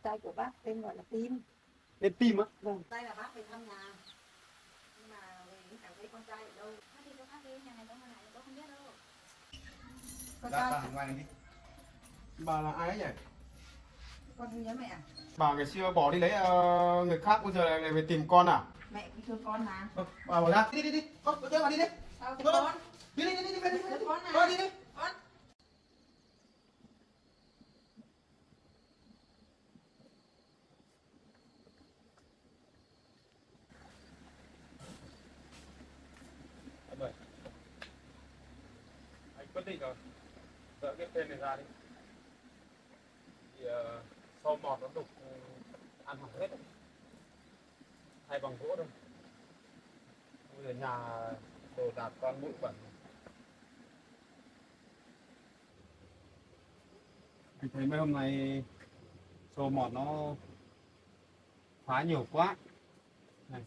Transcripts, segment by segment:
trai của bác tên gọi là Tim. Tên Tim á? Vâng, tay là bác về thăm nhà. Nhưng mà về chẳng thấy con trai ở đâu. Bác đi chỗ khác đi, nhà này có nhà này tôi không biết đâu. Con trai. Bà ngoài này đi. Bà là ai ấy nhỉ? Con không nhớ mẹ à? Bà ngày xưa bỏ đi lấy người khác, bây giờ lại về tìm con à? Mẹ cũng thương con mà. Bà bỏ ra. Đi. Con đưa bà đi đi. Sao thì con? Đi về đi. Con này. Con đi đi. Con. Anh quyết định rồi, dỡ cái tên này ra đi. Thì sau mọt nó đục ăn hỏng hết rồi. Thay bằng gỗ thôi. Bây giờ nhà đồ đạc toàn bụi bẩn. Anh thấy mấy hôm nay sâu mọt nó phá nhiều quá. Này.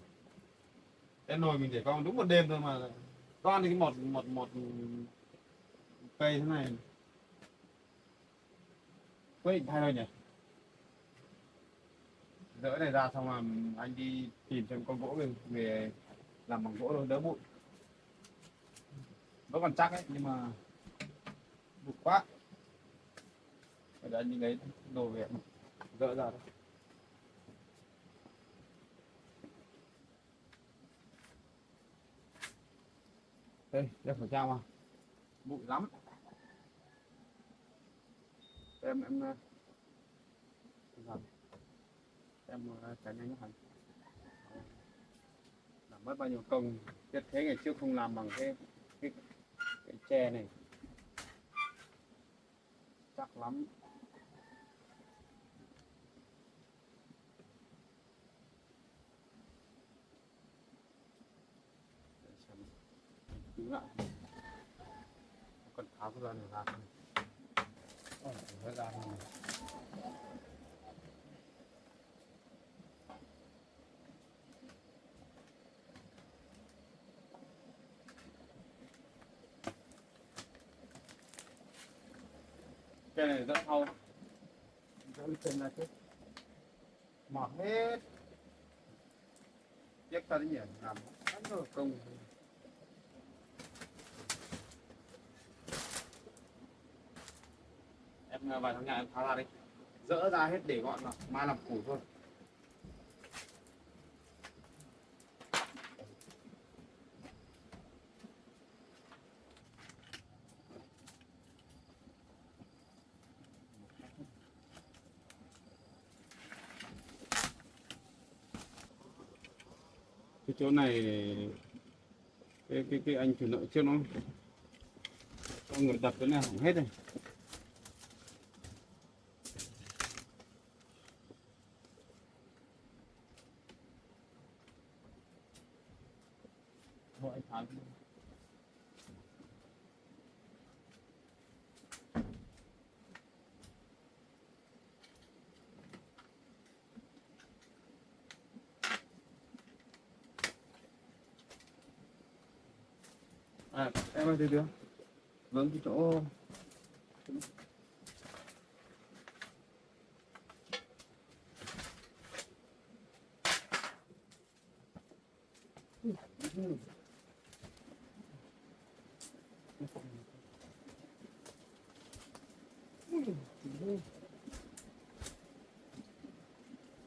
Cái nồi mình để con đúng một đêm thôi mà toàn cái một cây thế này. Quyết định thay thôi nhỉ? Dỡ này ra xong là anh đi tìm xem con gỗ về làm bằng gỗ thôi, đỡ bụi. Vẫn còn chắc ấy, nhưng mà bụi quá. Để anh đi lấy đồ về dỡ ra thôi. Đây, đeo khẩu trang vào. Bụi lắm. Em tránh anh hẳn. Làm mất bao nhiêu công. Thiết thế ngày trước không làm bằng cái tre này. Chắc lắm. Cứu lại. Còn tháo cái này ra thôi. Hơi ra thôi. Cái này rất hâu. Dỡ cái chân ra chứ. Mọt hết. Tiếc ta đấy nhỉ, làm rất là công. Em vào trong nhà em tháo ra đi. Dỡ ra hết để gọn vào, mai làm củi thôi. Cái chỗ này cái anh chủ nợ trước nó cho người đập cái này hỏng hết rồi. Thôi anh tháo. À, em ơi, được vướng cái chỗ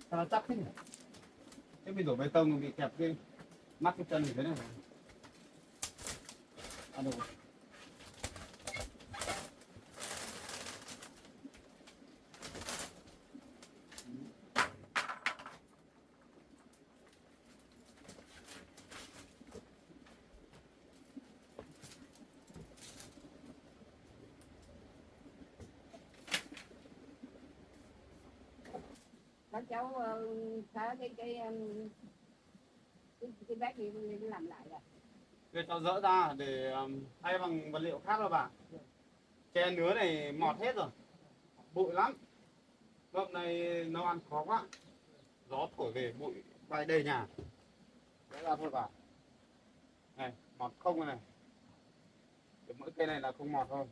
sao nó chắc thế nhỉ? Cái mình đổ bê tông bị kẹp cái mắc cái chân như thế này. À, được. Bác cháu phá cái bát đi làm lại à? Để cho dỡ ra để thay bằng vật liệu khác rồi bà. Tre nứa này mọt hết rồi. Bụi lắm. Hôm nay nấu ăn khó quá. Gió thổi về bụi bay đầy nhà. Dỡ ra thôi bà. Này, mọt không này. Để mỗi cây này là không mọt thôi.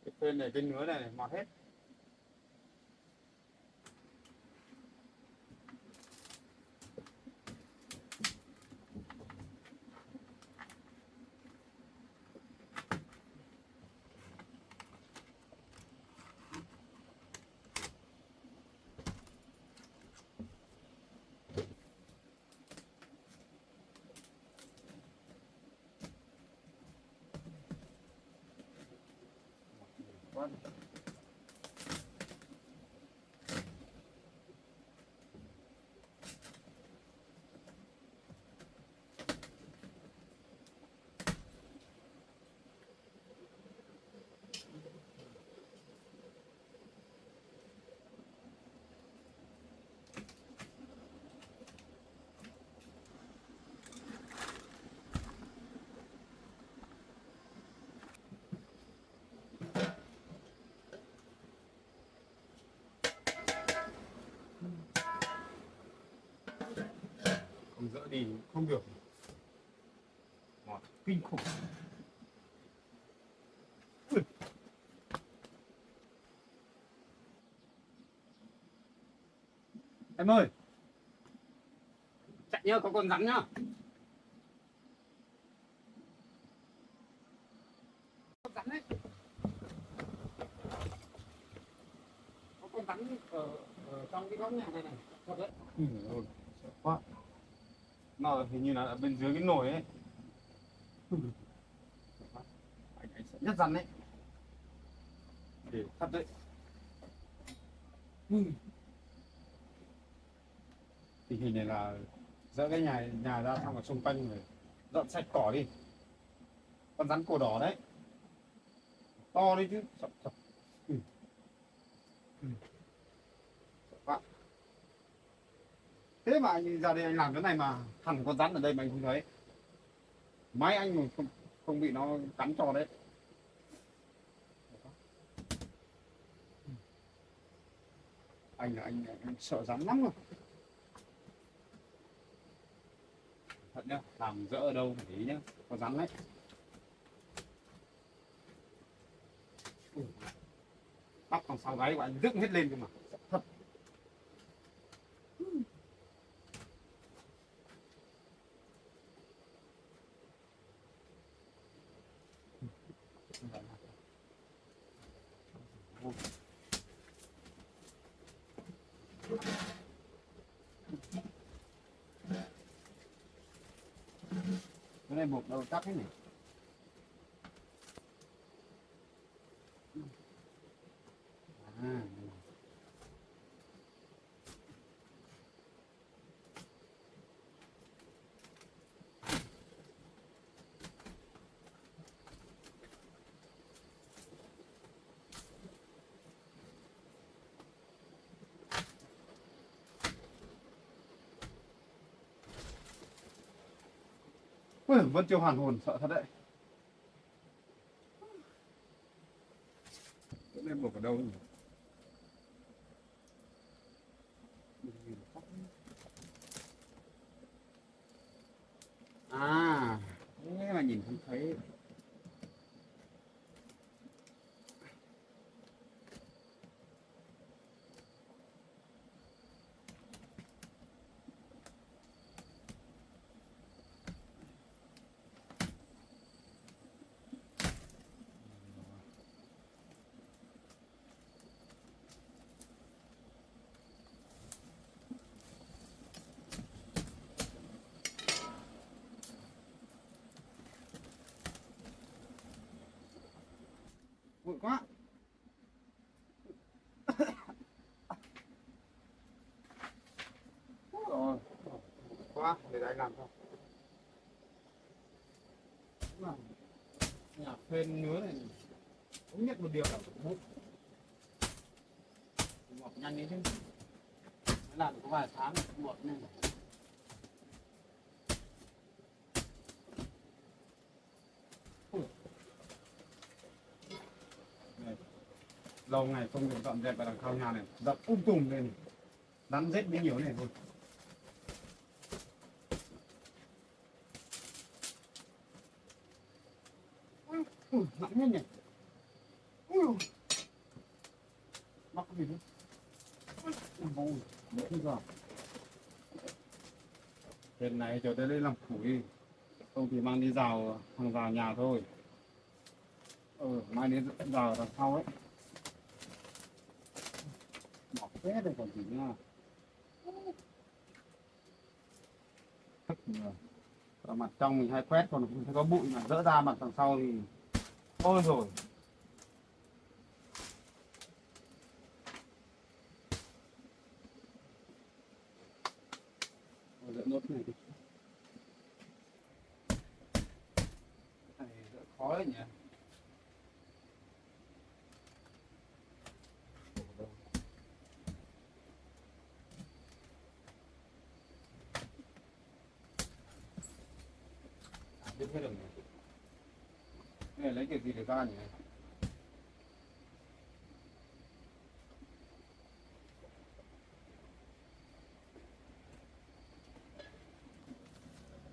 Cái bên này, bên nứa này mọt hết. Không dỡ đi không được, mọt kinh khủng. Ui. Em ơi, chạy nhá, có con rắn nhá. Con rắn đấy, có con rắn ở trong cái góc nhà này này. Thật đấy. Ôi, sợ quá. Nó hình như là ở bên dưới cái nồi ấy. Anh sợ nhất rắn đấy. Để thật đấy. Tình hình này là dỡ cái nhà ra xong ở xung quanh rồi dọn sạch cỏ đi. Con rắn cổ đỏ đấy, to đấy chứ, sợ thật. Sợ quá. Thế mà anh ra đây anh làm cái này mà hẳn con rắn ở đây mà anh không thấy. Máy anh mà không bị nó cắn cho đấy. Anh sợ rắn lắm rồi. Thật nhá, làm dỡ ở đâu phải ý nhá, có rắn đấy. Tóc còn sau gáy của anh dựng hết lên cơ mà, sợ thật. Cái này buộc đầu chắc thế này. À, ui, vẫn chưa hoàn hồn, sợ thật đấy. Cái này buộc ở đâu nhỉ? À, thế mà nhìn không thấy. Vội quá. Rồi, quá, để anh làm không? Nhà phên nứa này thống nhất một điều là bút mọc nhanh đi chứ, mới làm được có vài tháng một nên này. Lâu ngày không được dọn dẹp ở đằng sau nhà này, dập tùm lên, rắn rết mới nhiều này thôi. Nặng nhất nhỉ. Mắc cái gì nữa. Không giờ. Hiện này cho tới đây làm củi, không thì mang đi rào hàng rào nhà thôi. Mai đến rào đằng sau ấy. Bỏ phết đây còn gì nữa. Ở mặt trong mình hay quét, còn không có bụi mà dỡ ra mặt đằng sau thì thôi rồi. nốt này đi. Này đỡ khó đấy nhỉ. Biết hết rồi nhỉ. Cái này lấy kiểu gì để ra nhỉ?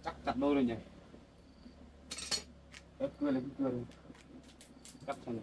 Chắc chặt đôi rồi nhỉ. Ép cưa lấy cái cưa đi. Cắt cho nó.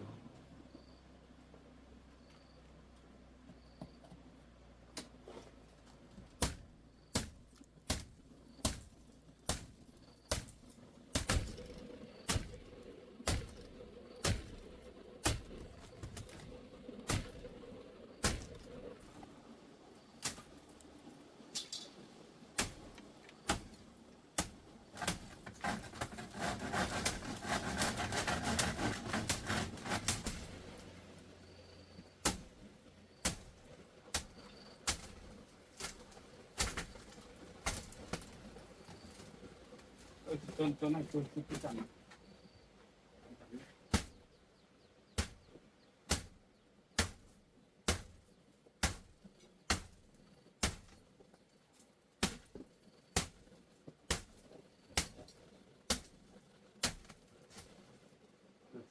Chỗ này tôi chặn.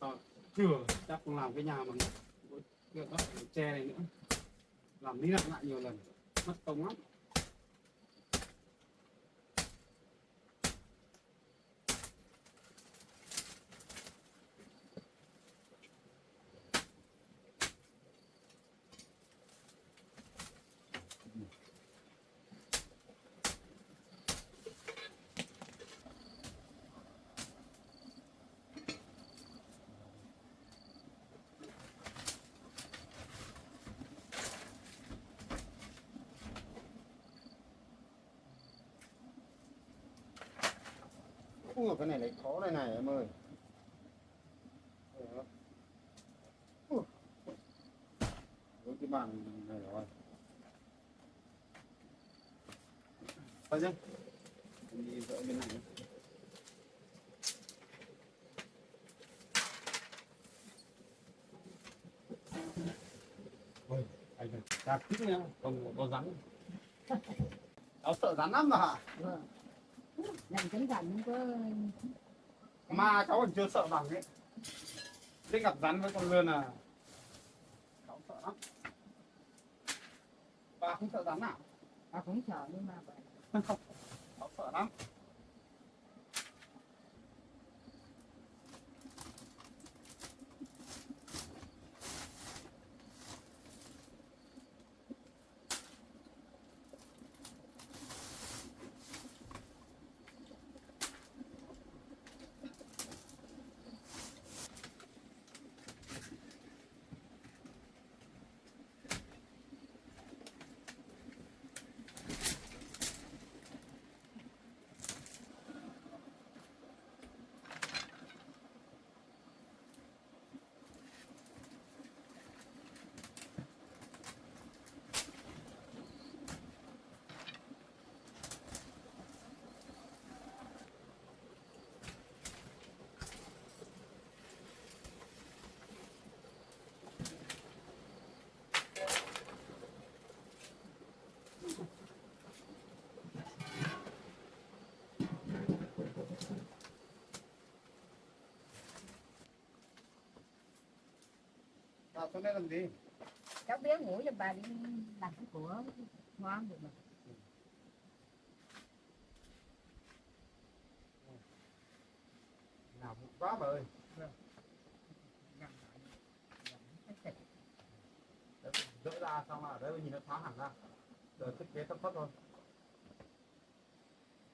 Sao chưa chắc không làm cái nhà mà việc đó tre này nữa, làm đi làm lại nhiều lần mất công lắm. Ui, cái này lại khó đây này em ơi. Với cái bàn này rồi. Thôi chứ. Đi vỡ bên này. Ôi, anh phải đạp kỹ nhá, còn có rắn. Nó sợ rắn lắm mà hả? Vâng. Làm cẩn thận không có. Mà cháu còn chưa sợ bằng ấy. Thế gặp rắn với con lươn là cháu sợ lắm. Bà không sợ rắn nào? Bà cũng sợ nhưng mà vậy. Không, cháu sợ lắm. Bà xuống đây làm gì? Cháu bé ngủ cho bà đi làm cái của ngon được mà. Nào bụng quá bà ơi. Đấy, dỡ ra xong ở đây nhìn nó thoáng hẳn ra. Giờ thiết kế thấp thấp thôi.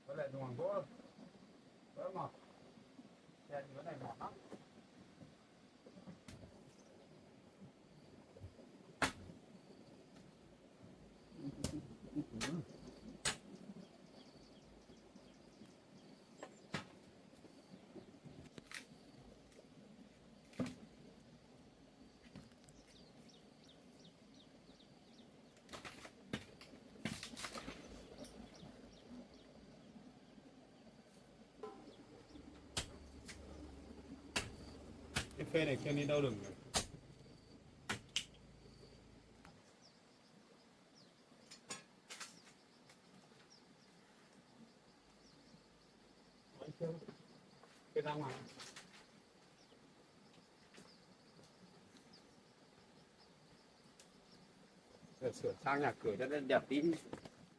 Với lại dùng bằng gỗ thôi. Đỡ mọt. Xe thì cái này mọt lắm. phê này kia đi đâu được nhỉ? Cái ra ngoài sửa sang nhà cửa cho nó đẹp tí.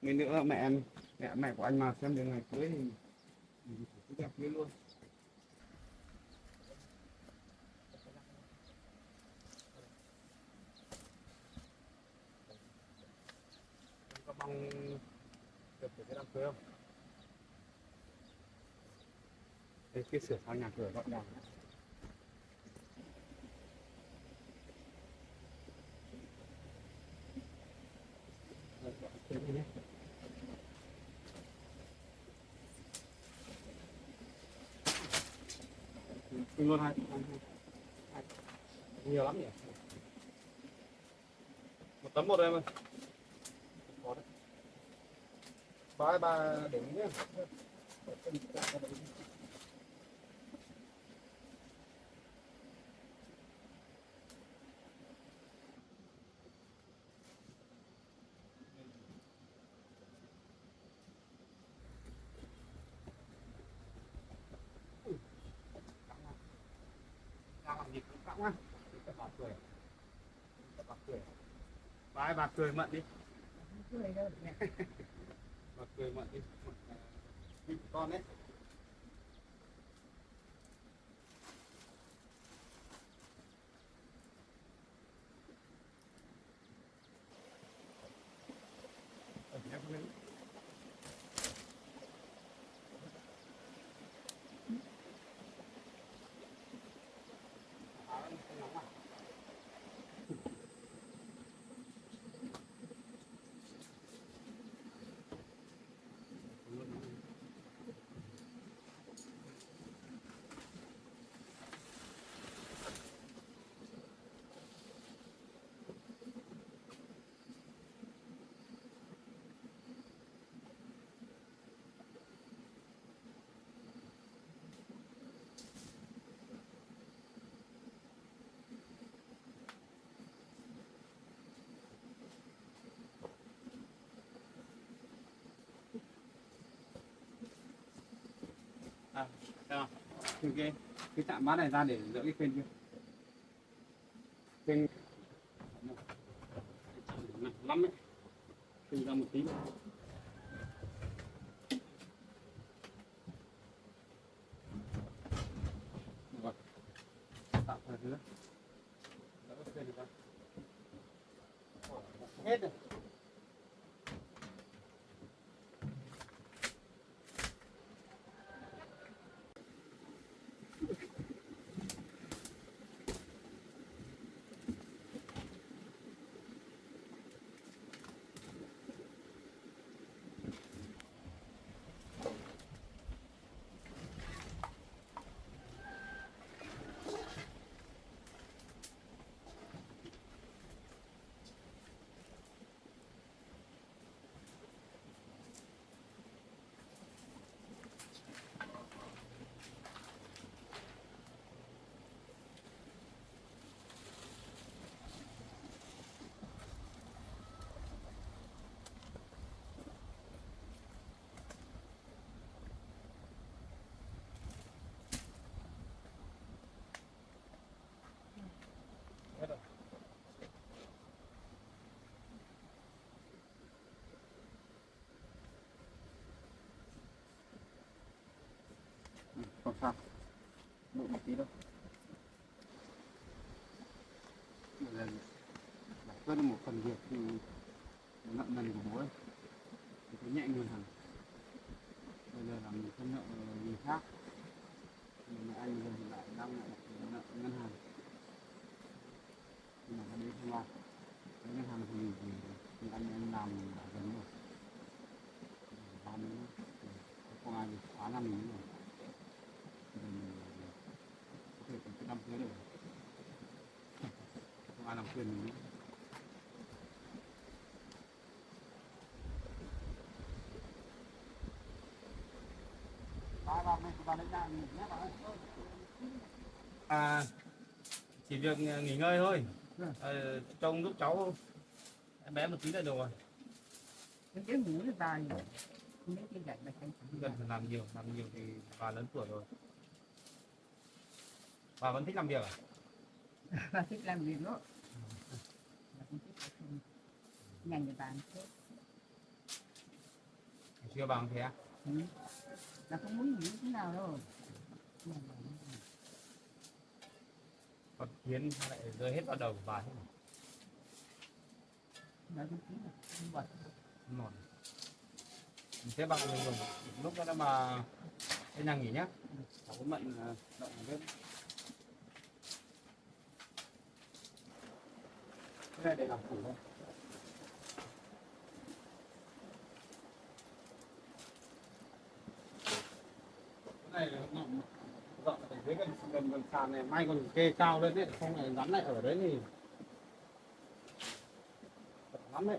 Mấy nữa mẹ của anh mà xem đến ngày cưới thì đẹp như luôn. Có mong được cái đám cưới không? Đây cái sửa sang nhà cửa gọn gàng. Luôn hai nhiều lắm nhỉ, một tấm một em ơi, có đấy. Ba để nhé. Làm gì cũng cõng á, bà cười, bà cười, bà cười mận đi, bà cười mận đi, con đấy. À, à, cái chạm bát này ra để dỡ cái kênh kia. Kênh nặng lắm đấy. Kênh ra một tí nữa. Rồi. Tạm thời thế đó. Dỡ cái kênh này ra. Hết rồi. Hết rồi. Không sao, bụi một tí đâu. Bây giờ giải quyết được một phần việc thì nợ nần của bố ấy thì thấy nhẹ nhàng hẳn. Bây giờ làm một phần nợ gì khác, nhưng mà anh giờ hiện lại đang nợ ngân hàng, nhưng mà cái đấy không lo. Cái ngân hàng thì anh em làm đã gần rồi, làm nữa không ai khóa làm mình nữa. Mình có thể có cái năm cưới được, không ai làm phiền mình nữa. Ba này của bà lấy nhà mình nhé bà ơi. À, chỉ việc nghỉ ngơi thôi. Trông giúp cháu em bé một tí là được rồi. Cái tiếng ngủ nó tài không biết cái dạy là cái Cần phải làm nhiều thì bà lớn tuổi rồi. Bà vẫn thích làm việc à? và thích làm việc đó. Và cũng thích ngành người bạn thế. Chưa bằng thế à? Ừ. Là không muốn nghỉ thế nào đâu. Còn kiến lại rơi hết vào đầu của bà thế này. Đó cũng chính là không vật. Ngon. Thế bằng mình lúc đó mà cái nhà nghỉ nhá. Cháu có mận động bếp. Cái này để làm củ thôi. Cái này nó dọn ở dưới gần sàn này, may còn kê cao lên đấy, không này rắn lại ở đấy thì lắm đấy.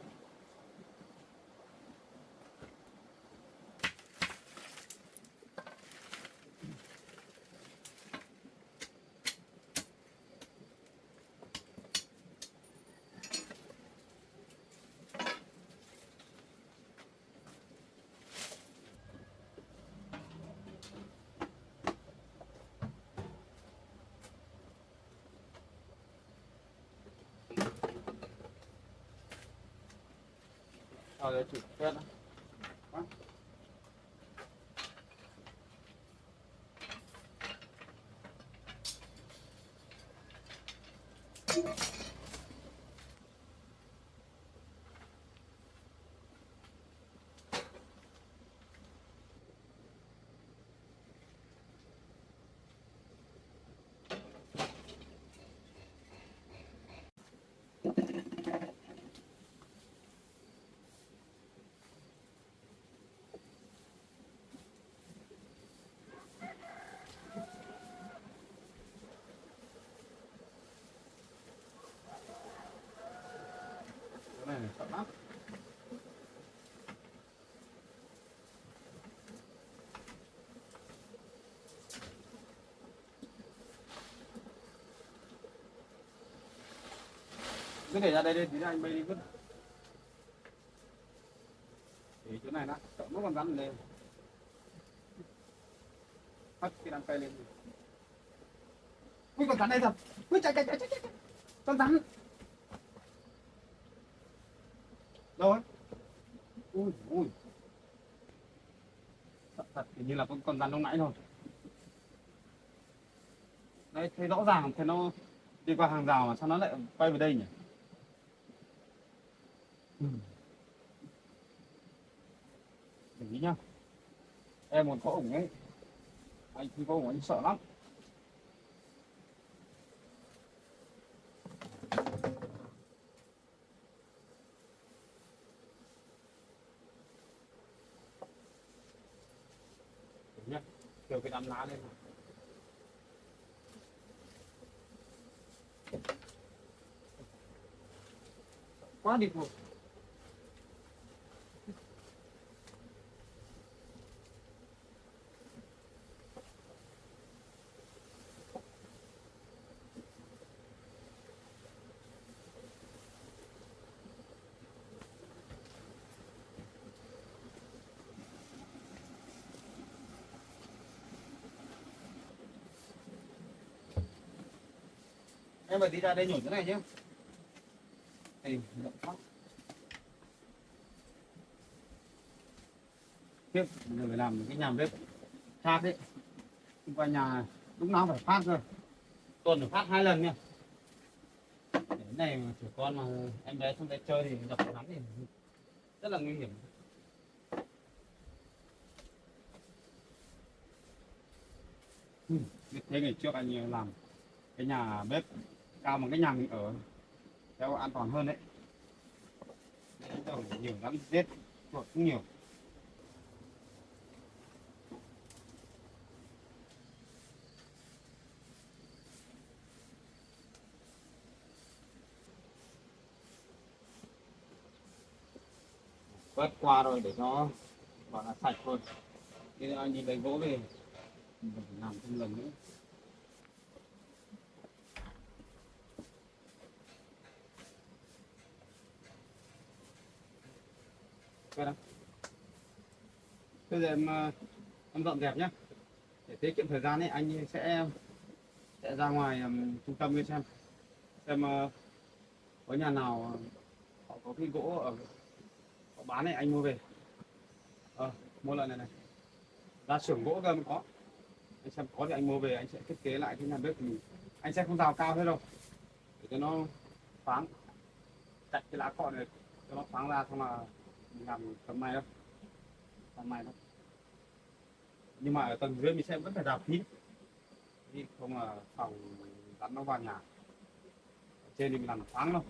Rồi chủ quét đó. Cái này sợ lắm. Cứ để ra đây đi, tí nữa anh bay đi vứt. Để chỗ này đã, sợ nó còn rắn lên. Hất cái đám cây lên. Ui, con rắn đây thật. Ui, chạy. Con rắn. Đâu ấy? Ui. Thật hình như là con rắn lúc nãy thôi. Đấy, thấy rõ ràng, thấy nó đi qua hàng rào mà sao nó lại quay về đây nhỉ? Để ý nhá. Em còn có ủng ấy. Anh không có ủng anh sợ lắm. Để nhá. Kêu cái đám lá lên. Quá đi cuộc. Em phải đi ra đây nhổ chỗ này chứ. Đây, rộng quá. Tiếp, giờ phải làm cái nhà bếp khác đấy. Xung quanh nhà lúc nào phải phát cơ. Tuần phải phát 2 lần nha. Cái này mà trẻ con mà em bé trong đây chơi thì đập nắm thì rất là nguy hiểm. Biết thế ngày trước anh làm cái nhà bếp cao bằng cái nhà mình ở theo an toàn hơn đấy. Đấy nhiều lắm, giết chuột cũng nhiều. Quét qua rồi để nó gọi là sạch thôi. Thì anh nhìn lấy gỗ về mình phải làm thêm lần nữa. Quay đâu? Bây giờ em dọn dẹp nhé. Để tiết kiệm thời gian ấy, anh sẽ ra ngoài trung tâm đi xem có nhà nào họ có cái gỗ ở họ bán này anh mua về. Mua lại này, ra xưởng gỗ cơ mới có. Anh xem có thì anh mua về, anh sẽ thiết kế lại cái nhà bếp của mình. Anh sẽ không rào cao thế đâu, để cho nó thoáng, chặt cái lá cọ này cho nó thoáng ra, xong là mình làm tầm này đâu, tầm này đâu. Nhưng mà ở tầng dưới mình sẽ vẫn phải rào kín, thì không là phòng rắn nó vào nhà. Ở trên thì mình làm thoáng đâu.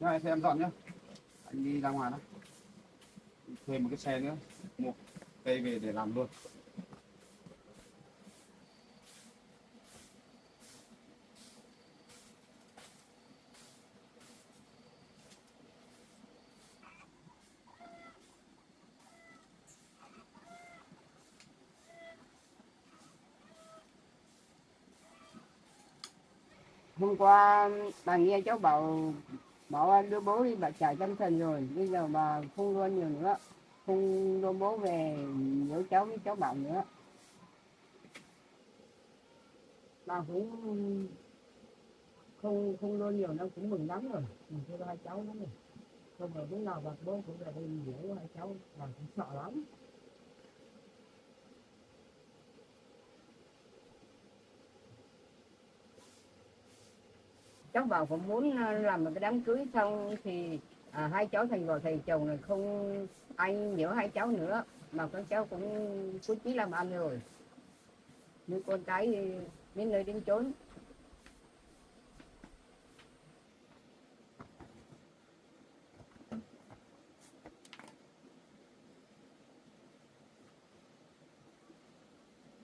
Nhá, anh xem em dọn nhá, anh đi ra ngoài đó, thuê một cái xe nữa, một cây về để làm luôn. Hôm qua bà nghe cháu bảo đưa bố đi bà chạy tâm thần rồi, bây giờ bà không luôn nhiều nữa, không đưa bố về nhớ cháu với cháu bảo nữa. Bà cũng không luôn nhiều đâu, cũng mừng lắm rồi, mừng cho hai cháu lắm rồi. Không phải lúc nào bà bố cũng là đây nhớ hai cháu, bà cũng sợ lắm. Cháu bảo cũng muốn làm một cái đám cưới xong thì hai cháu thành vợ thầy chồng này, không anh nhớ hai cháu nữa, mà con cháu cũng quyết chí làm ăn rồi, như con cái thì đến nơi đến chốn.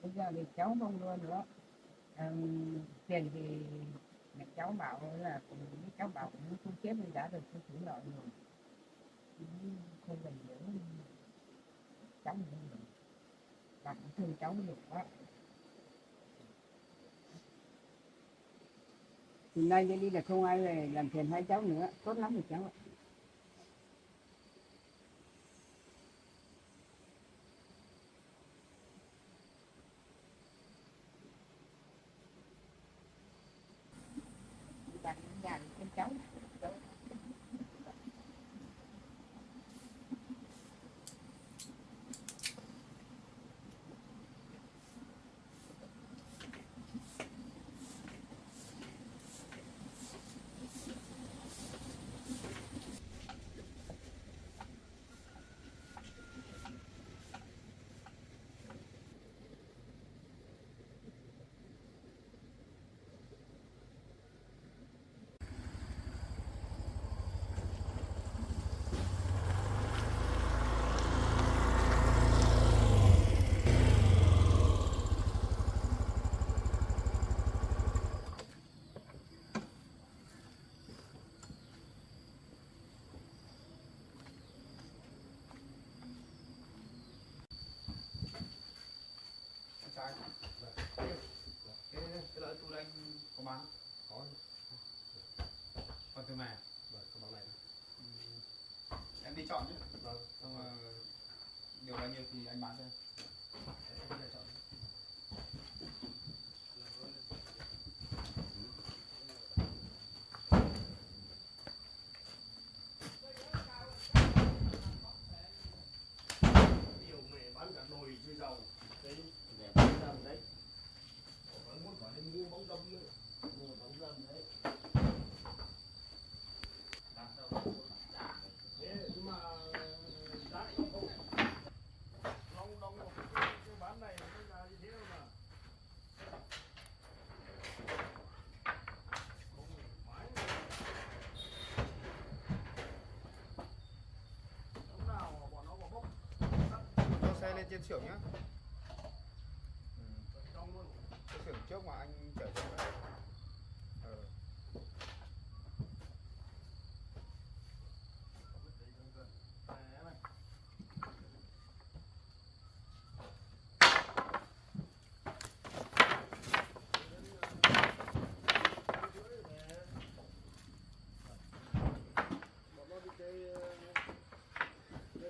Bây giờ thì cháu không luôn nữa. Tiền thì mẹ cháu bảo là cháu bảo cũng không chết nên đã được tôi chủ nợ rồi, không cần nhớ cháu nữa, bà cũng thương cháu nhiều quá. Từ nay đi là không ai về làm phiền hai cháu nữa, tốt lắm rồi cháu ạ. Bạn nhà con cháu. Trái. Cái lợi tu đây anh có bán không? Có. Còn từ này. Vâng, có bán này. Em đi chọn nhé. Vâng. Xong điều bao nhiêu thì anh bán cho em. Em đi chọn. Nhiều mẹ bán cả nồi chơi dầu đấy, để bán dầm đấy. Còn muốn phải đi mua bóng dâm nữa, mua bóng dâm đấy. Làm sao thế nhưng mà giá lại không đông cái bán này nó là như thế đâu mà không mãi lúc nào bọn nó vào bốc Cho xe lên trên xưởng nhá. trong luôn. Cái xưởng trước mà anh chở cho đấy. Bọn nó đi chơi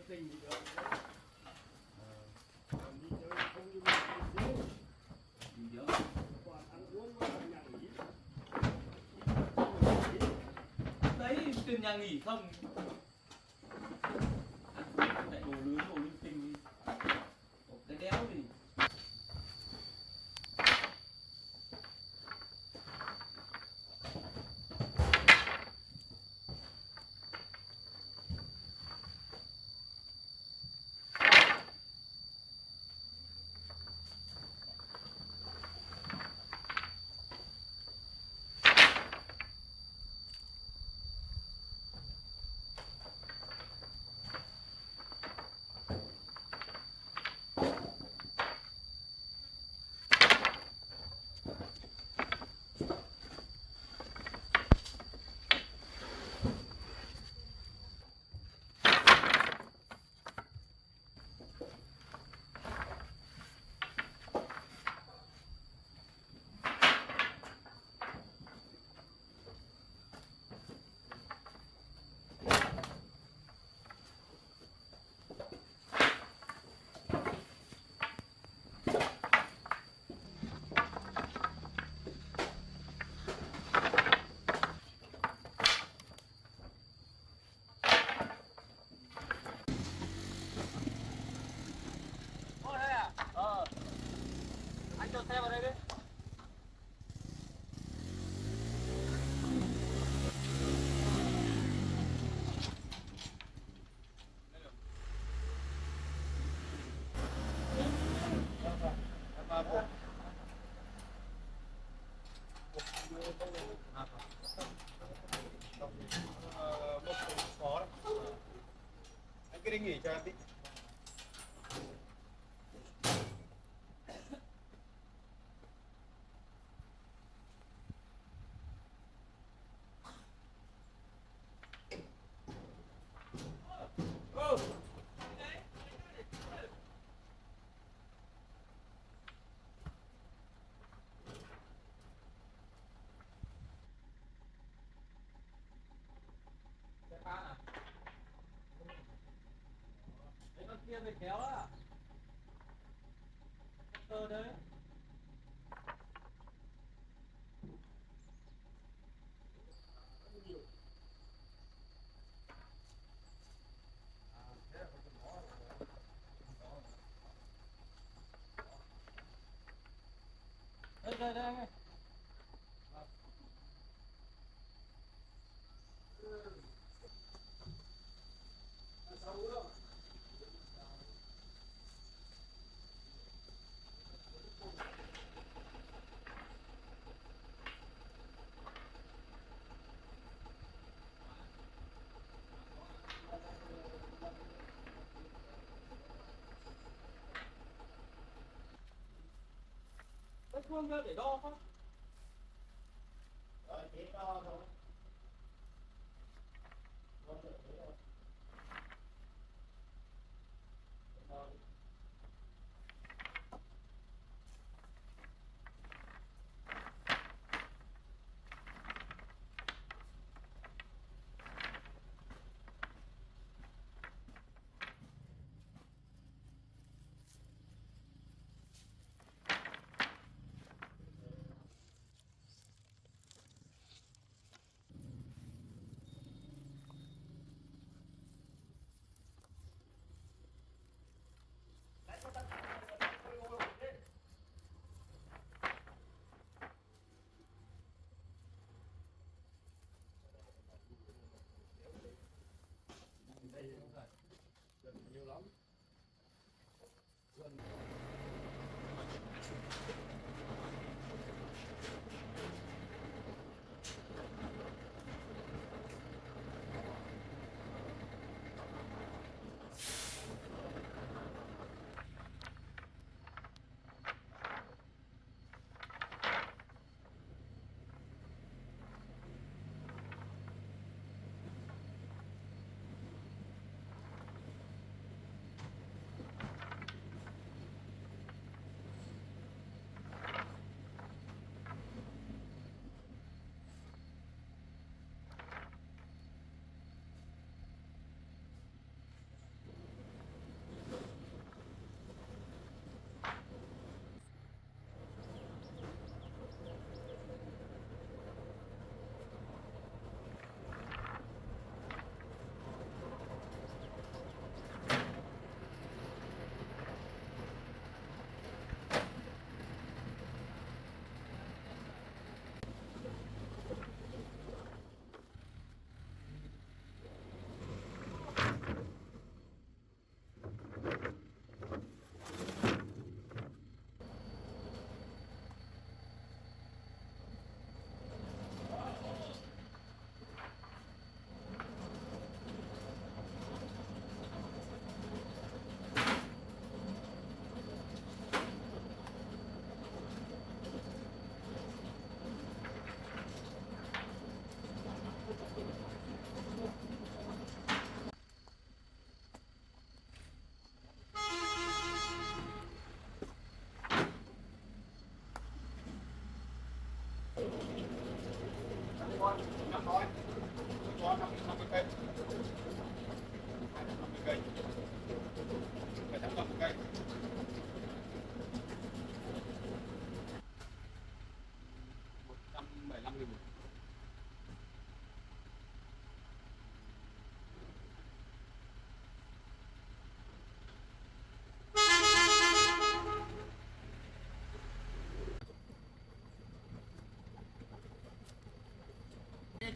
tình thì được. Còn đi chơi không như mình chơi. Còn ăn uống mà nhà nghỉ. Đấy tiền nhà nghỉ không lại đồ nướng đồ linh tinh đi cái đéo gì. Anh cho xe vào đây đi. Anh cứ đi nghỉ cho em tí. Kia về kéo á đấy. Đây. Cái phương để đo không? Thế đo thôi.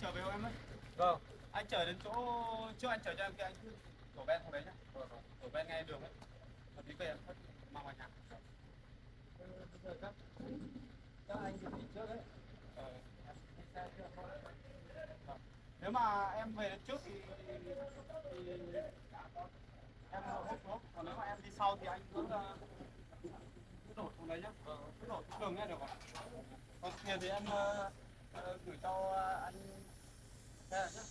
chở về hộ em đấy. Vâng. Anh chở đến chỗ trước, anh chở cho em kia, anh cứ đổ ven thằng đấy nhá. Đổ ven ngay đường ấy. Hợp lý về em thất mang vào nhà. Bây giờ các anh chuẩn bị trước đấy. Em xe chưa không? Nếu mà em về đến trước thì em hút xuống, còn nếu mà em đi sau thì anh cứ đổ xuống đấy nhá. Cứ đổ xuống đường nghe được không? Còn tiền thì em gửi cho anh xe nhá.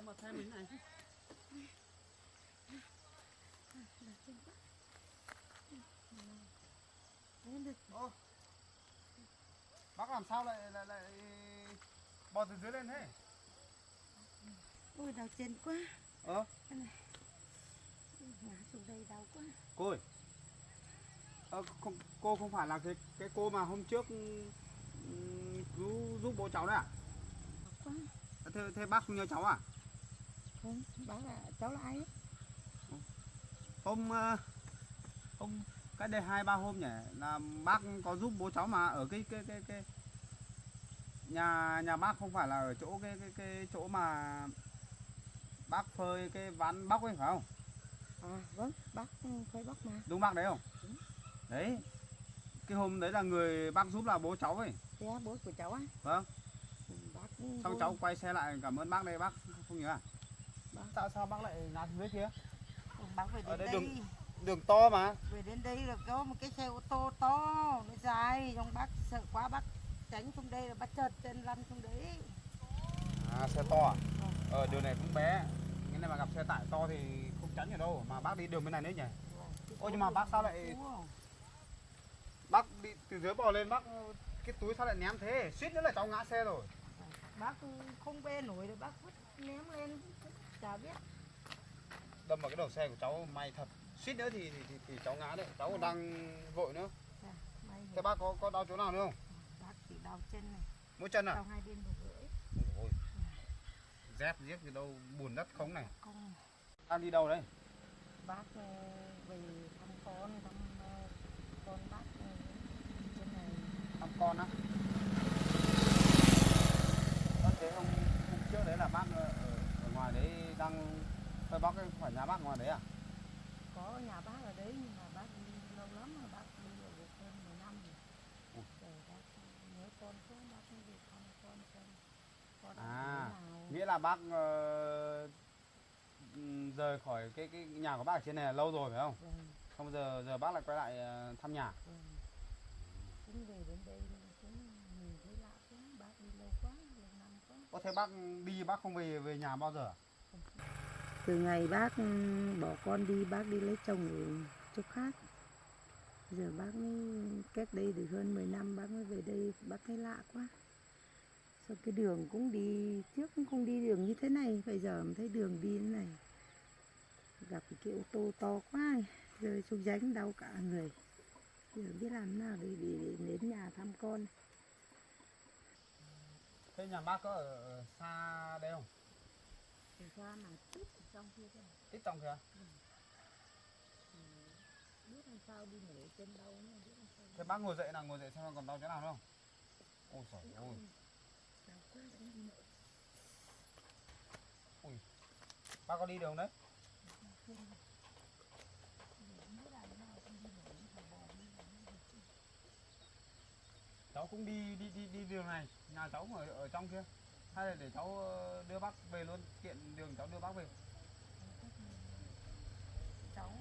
Mà xe mình này. Ô, bác làm sao lại bò từ dưới lên thế? Ôi đau chân quá. Ngã xuống đây đau quá. Cô ơi, không, cô không phải là cái cô mà hôm trước cứu giúp bố cháu đấy à? Quá. Thế bác không nhớ cháu à? Không, bác là cháu là ai? Hôm cách đây 2-3 hôm nhỉ, là bác có giúp bố cháu mà ở cái nhà bác không phải là ở chỗ cái chỗ mà bác phơi cái ván bóc ấy phải không? À vâng, bác phơi bóc mà. Đúng bác đấy không? Đúng. Đấy, cái hôm đấy là người bác giúp là bố cháu ấy. Thế á, bố của cháu á? Vâng. Bác Xong cháu quay xe lại cảm ơn bác đây, bác không nhớ à? Sao bác lại ngã xuống dưới kia? Bác về Ở đến đây đây. đường to mà. Về đến đây là có một cái xe ô tô to, nó dài, xong bác sợ quá bác tránh xuống đây là bác chợt chân lăn xuống đấy. À, xe to à? Đường này cũng bé. Cái này mà gặp xe tải to thì không tránh được đâu, mà bác đi đường bên này đấy nhỉ? Ôi nhưng mà bác sao lại... Bác đi từ dưới bò lên, bác cái túi sao lại ném thế? Suýt nữa là cháu ngã xe rồi. Bác không bê nổi rồi bác vứt ném lên, chả biết. Đâm vào cái đầu xe của cháu may thật. Suýt nữa thì cháu ngã đấy, cháu còn đang vội nữa. Thế bác có đau chỗ nào nữa không? Bác chỉ đau chân này. Mỗi chân à? Đau hai bên đầu gối. Ôi, dép giết gì đâu, bùn đất không này. Không. Đang đi đâu đấy? Bác về thăm con bác trên này. Thăm con á? Bác thấy hôm trước đấy là bác ở ngoài đấy đang phơi bóc ấy, phải nhà bác ngoài đấy à? Có nhà bác ở đấy nhưng mà bác đi lâu lắm rồi, bác đi ở được hơn 10 năm rồi. Để bác nhớ con quá bác mới về thăm con xem. Con À, nào. nghĩa là bác rời khỏi cái nhà của bác ở trên này là lâu rồi phải không? Vâng. Không giờ bác lại quay lại thăm nhà. Vâng. Cũng về đến đây cũng nhìn thấy lạ quá, bác đi lâu quá, lâu năm quá. Có thế bác đi bác không về nhà bao giờ? Từ ngày bác bỏ con đi, bác đi lấy chồng ở chỗ khác. Giờ bác mới cách đây được hơn 10 năm bác mới về đây, bác thấy lạ quá. Sao cái đường cũng đi, trước cũng không đi đường như thế này, bây giờ mới thấy đường đi thế này. Gặp cái ô tô to quá, rơi xuống rãnh đau cả người. Giờ biết làm nào để đến nhà thăm con. Thế nhà bác có ở xa đây không? Từ xa mà tít ở trong kia kìa. Tít trong kìa. Biết làm sao đi nổi chân đau nữa, biết làm sao. Thế bác ngồi dậy nào, ngồi dậy xem còn đau chỗ nào nữa không? Ôi trời ơi. Đau quá cũng đi nổi. Ui. Bác có đi đường đấy? Cháu cũng đi đường này, nhà cháu ở trong kia. hay là để cháu đưa bác về luôn, tiện đường cháu đưa bác về. Cháu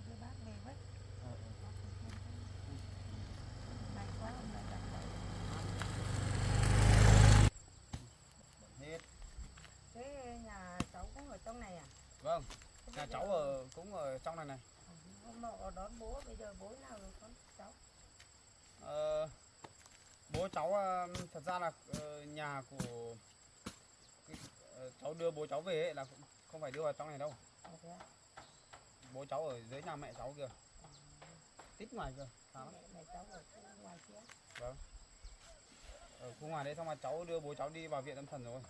đưa bác về với. Ờ, ờ. May quá hôm nay gặp lại. Hết. Thế nhà cháu cũng ở trong này à? Vâng, nhà cháu cũng ở trong này này. Hôm nọ đón bố, bây giờ bố nào rồi con cháu? Ờ, bố cháu thật ra là nhà của cháu đưa bố cháu về ấy là không phải đưa vào trong này đâu. Thế à? Bố cháu ở dưới nhà mẹ cháu kìa, tít ngoài kìa. Mẹ cháu ở khu ngoài kia. Vâng. Ở khu ngoài đấy, xong mà cháu đưa bố cháu đi vào viện tâm thần rồi.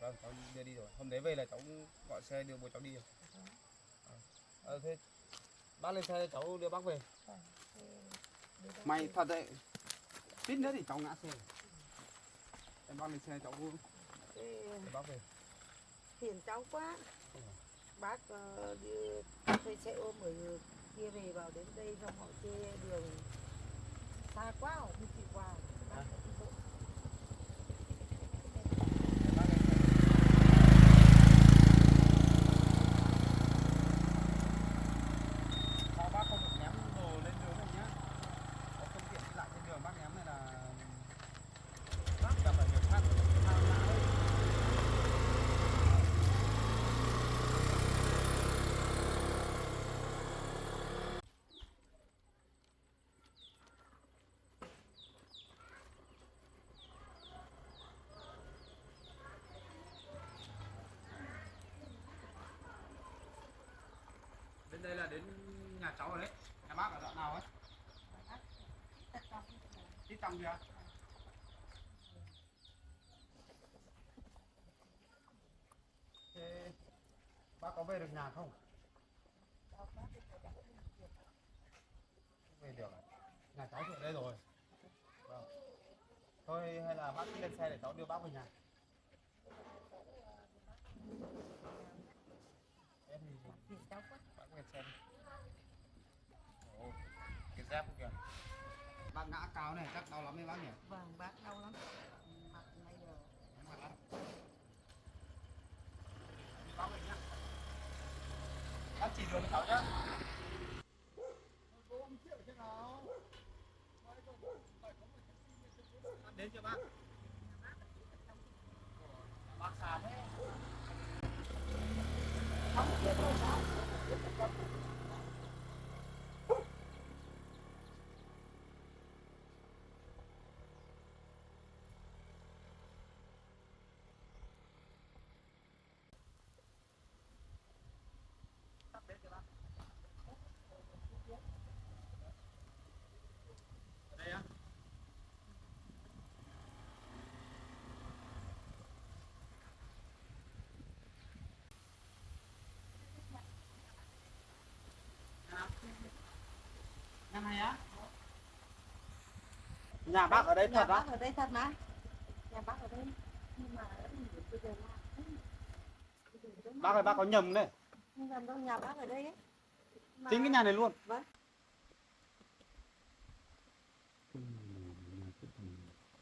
Vâng, cháu đưa đi rồi. Hôm đấy về là cháu gọi xe đưa bố cháu đi rồi. Thế bác lên xe cháu đưa bác về. May thật đấy. Tít nữa thì cháu ngã xe. Em bác lên xe cháu đưa bác về. Phiền cháu quá. Bác đi thuê xe ôm ở kia về vào đến đây xong họ chê đường xa quá họ không chịu qua. Bác phải đi bộ. Sao bác không được ném đồ lên đường này nhá. Có phương tiện đi lại trên đường bác ném này là bác gặp phải việc khác sao lạ đấy. Đến đây là đến nhà cháu rồi đấy. Nhà bác ở đoạn nào ấy? Tít trong kìa. Thế bác có về được nhà không? Không về được. Nhà cháu ở đây rồi. Vâng. Thôi hay là bác lên xe để cháu đưa bác về nhà. Em thì Phiền cháu quá. bác lên xe đi. Ồ, cái dép kìa. Bác ngã cao này chắc đau lắm đấy bác nhỉ? Vâng, bác đau lắm. Mặt này giờ. Mặt lắm. Bác về nhá. Bác chỉ đường cháu nhá. Đến chưa bác? Bác xa thế. Không biết rồi sao? Đến chưa bác? Đây á. Nhà này á? Nhà bác ở đây Nhà thật á? bác ở đây thật mà. Nhà bác ở đây. Nhưng mà bây giờ là Bác ơi, bác có nhầm đấy. không làm đâu, nhà bác ở đây ấy. Mà... Chính cái nhà này luôn. Vâng.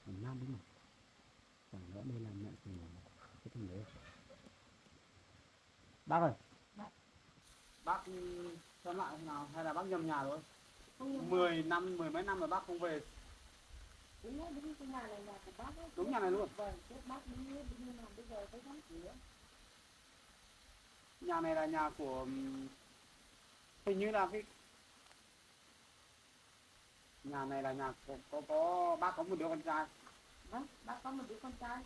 Thằng Nam đúng không? Chẳng lẽ đây là mẹ của cái thằng đấy. Bác ơi. Bác xem lại thế nào hay là bác nhầm nhà rồi? 10 năm, mười mấy năm rồi bác không về. Đúng cái nhà này nhà của bác ấy. Đúng nhà này luôn. Vâng, trước bác đi như nào bây giờ thấy lắm nữa. Nhà này là nhà của hình như là cái nhà này là nhà có bác có một đứa con trai. Vâng, bác có một đứa con trai.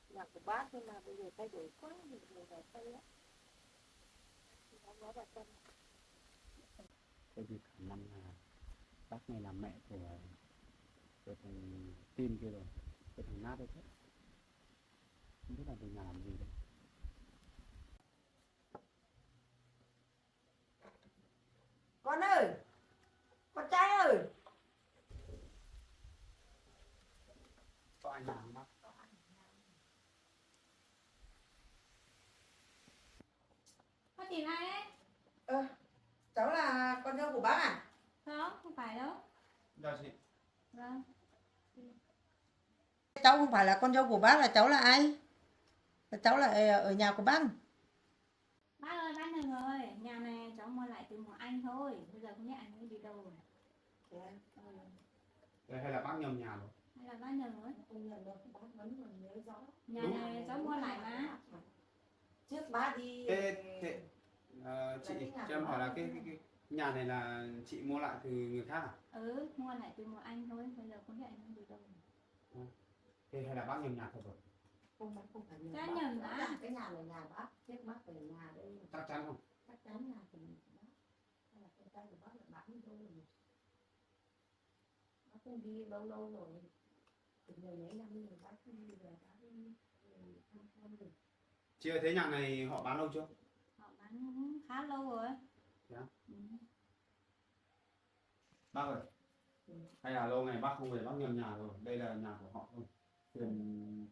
Nhà của bác nhưng mà bây giờ thay đổi quá, bây giờ phải xây á. Cái gì khả năng là bác này là mẹ của thằng Tin kia rồi, cái thằng Nát đấy thế. Không biết là về nhà làm gì đấy. Con ơi, con trai ơi. Có ai nhà không bác? Có tìm ai đấy? Cháu là con dâu của bác à? Không, không phải đâu. Dạ chị. Vâng. cháu không phải là con dâu của bác, là cháu là ai? Là cháu là ở nhà của bác. Bác ơi, bác Nừng ơi, nhà này cháu mua lại từ một anh thôi, bây giờ không biết anh ấy đi đâu rồi. Đây, hay là bác nhầm nhà rồi? Hay là bác Nừng ấy? Không nhận được, bác vẫn còn nhớ rõ. Nhà này cháu mua lại mà. Trước bác đi Thế chị cho em hỏi là cái nhà này là chị mua lại từ người khác à? Ừ, mua lại từ một anh thôi, bây giờ không biết anh ấy đi đâu rồi. Thế hay là bác nhầm nhà thật rồi? không phải nhờ Cái bác. nhầm Rõ đã. ràng cái nhà là nhà bác, trước bác về nhà đây Chắc chắn không? chắc chắn nhà của bác. Hay là con trai của bác là bán đi đâu rồi? Bác không đi lâu lâu rồi, từ mười mấy năm rồi bác không đi về, bác đi thăm thăm rồi. Chị ơi, thế nhà này họ bán lâu chưa? Họ bán cũng khá lâu rồi. Thế á? Ừ. Bác ơi, hay là lâu ngày bác không về, bác nhầm nhà rồi, đây là nhà của họ thôi. Tiền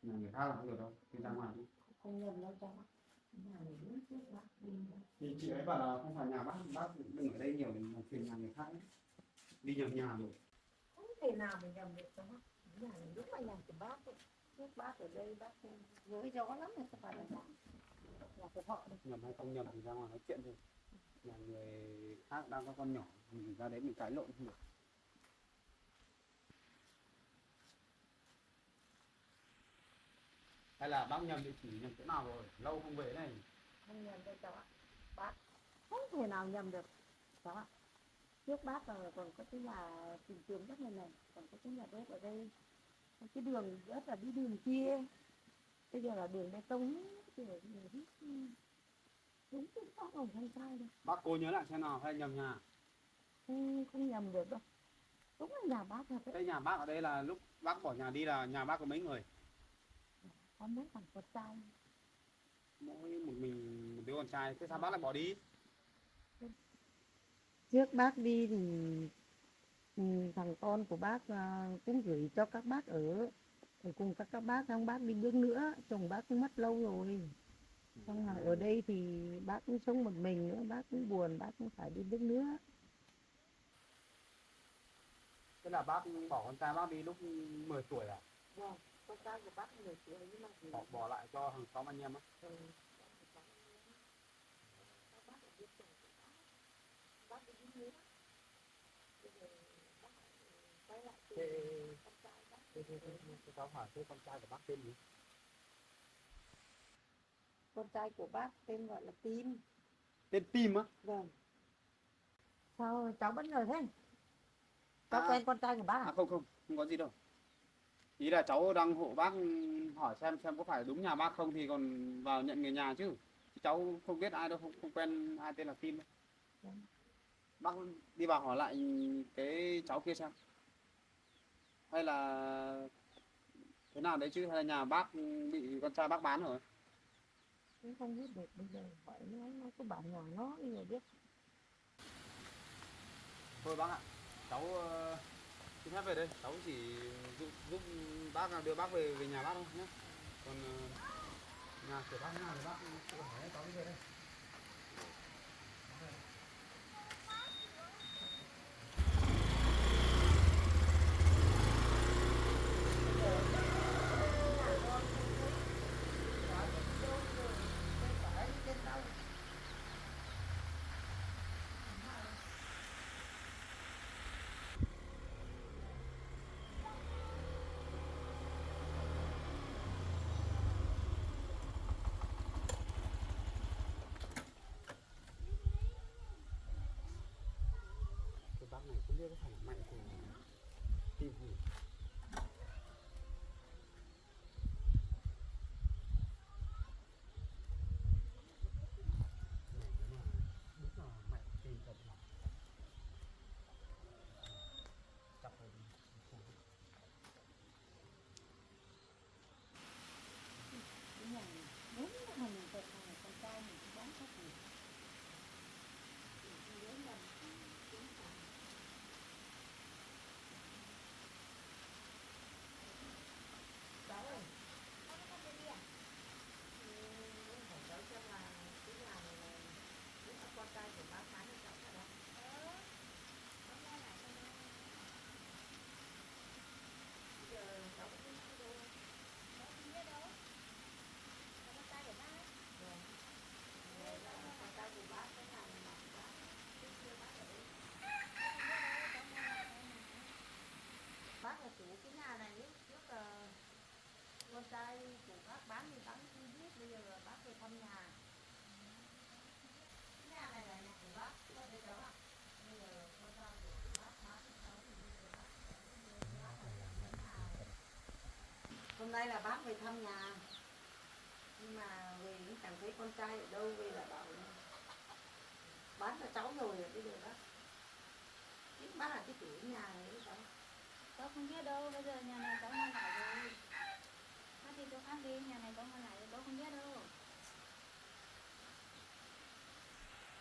nhà người khác là không được đâu, đi ra ngoài đi. Không nhầm đâu cho bác. Nhà này lúc trước bác đi. Thì chị ấy bảo là không phải nhà bác đừng ở đây nhiều để mà phiền nhà người khác ấy. Đi nhầm nhà rồi. Không thể nào mà nhầm được cho bác. Nhà này lúc mà nhà của bác ấy. Trước bác ở đây bác nhớ rõ lắm rồi, không phải là nhà của họ đâu. Nhầm hay không nhầm thì ra ngoài nói chuyện thôi. Nhà người khác đang có con nhỏ, mình ra đấy mình cãi lộn không được. Hay là bác nhầm địa chỉ, nhầm chỗ nào rồi, lâu không về này. Không nhầm đâu cháu ạ. Bác không thể nào nhầm được cháu ạ. Trước bác là còn có cái nhà tìm kiếm đất này, còn có cái nhà bếp ở đây, còn cái đường rất là đi đường kia, bây giờ là đường bê tông, đường đúng chính xác không không sai đâu. Bác cố nhớ lại xem nào, hay nhầm nhà. Không nhầm được đâu, đúng là nhà bác thật đấy. Cái nhà bác ở đây là lúc bác bỏ nhà đi là nhà bác có mấy người? Có mấy thằng con trai. Mỗi một mình một đứa con trai, thế sao bác lại bỏ đi? Trước bác đi thì thằng con của bác cũng gửi cho các bác ở cùng các bác, xong bác đi bước nữa, chồng bác cũng mất lâu rồi. Xong là ở đây thì bác cũng sống một mình nữa, bác cũng buồn, bác cũng phải đi bước nữa. Thế là bác bỏ con trai bác đi lúc 10 tuổi à? Vâng, con trai của bác 10 tuổi nhưng mà thì Bỏ lại cho hàng xóm anh em á? bác ở biết chồng của bác đi bước nữa. Bây giờ bác quay lại từ con trai bác. Thế cháu hỏi thế con trai của bác tên gì? Con trai của bác tên gọi là Tim. Tên Tim á? Vâng. Sao cháu bất ngờ thế? Cháu quen con trai của bác à? Không có gì đâu. Ý là cháu đang hộ bác hỏi xem có phải đúng nhà bác không thì còn vào nhận người nhà chứ. Cháu không biết ai đâu, không quen ai tên là Tim đâu. Vâng. Bác đi vào hỏi lại cái cháu kia xem. Hay là thế nào đấy chứ, hay là nhà bác bị con trai bác bán rồi? Cũng không biết được, bây giờ hỏi nó có bảo nhà nó bây giờ biết. Thôi bác ạ, cháu xin phép về đây, cháu chỉ giúp bác đưa bác về nhà bác thôi nhé. Còn nhà của bác nào thì bác tự hỏi, cháu đi về đây. Cái bác này không biết có phải là mạnh của Tim không nhỉ? Nếu mà mình thật là con trai mình cũng bán các gì. trai của bác bán thì bác không biết, bây giờ là bác về thăm nhà. Nhà này là nhà của bác, có thấy cháu ạ? Bây giờ con trai của bác bán thì cháu thì bây giờ bác về thăm nhà. Hôm nay là bác về thăm nhà, nhưng mà về cũng chẳng thấy con trai ở đâu, về là bảo bán cho cháu rồi, bây giờ bác là cái chủ nhà này đấy cháu. Cháu không biết đâu, bây giờ nhà này cháu mua lại rồi. Bác đi chỗ khác đi, nhà này cháu mua lại rồi, cháu không biết đâu.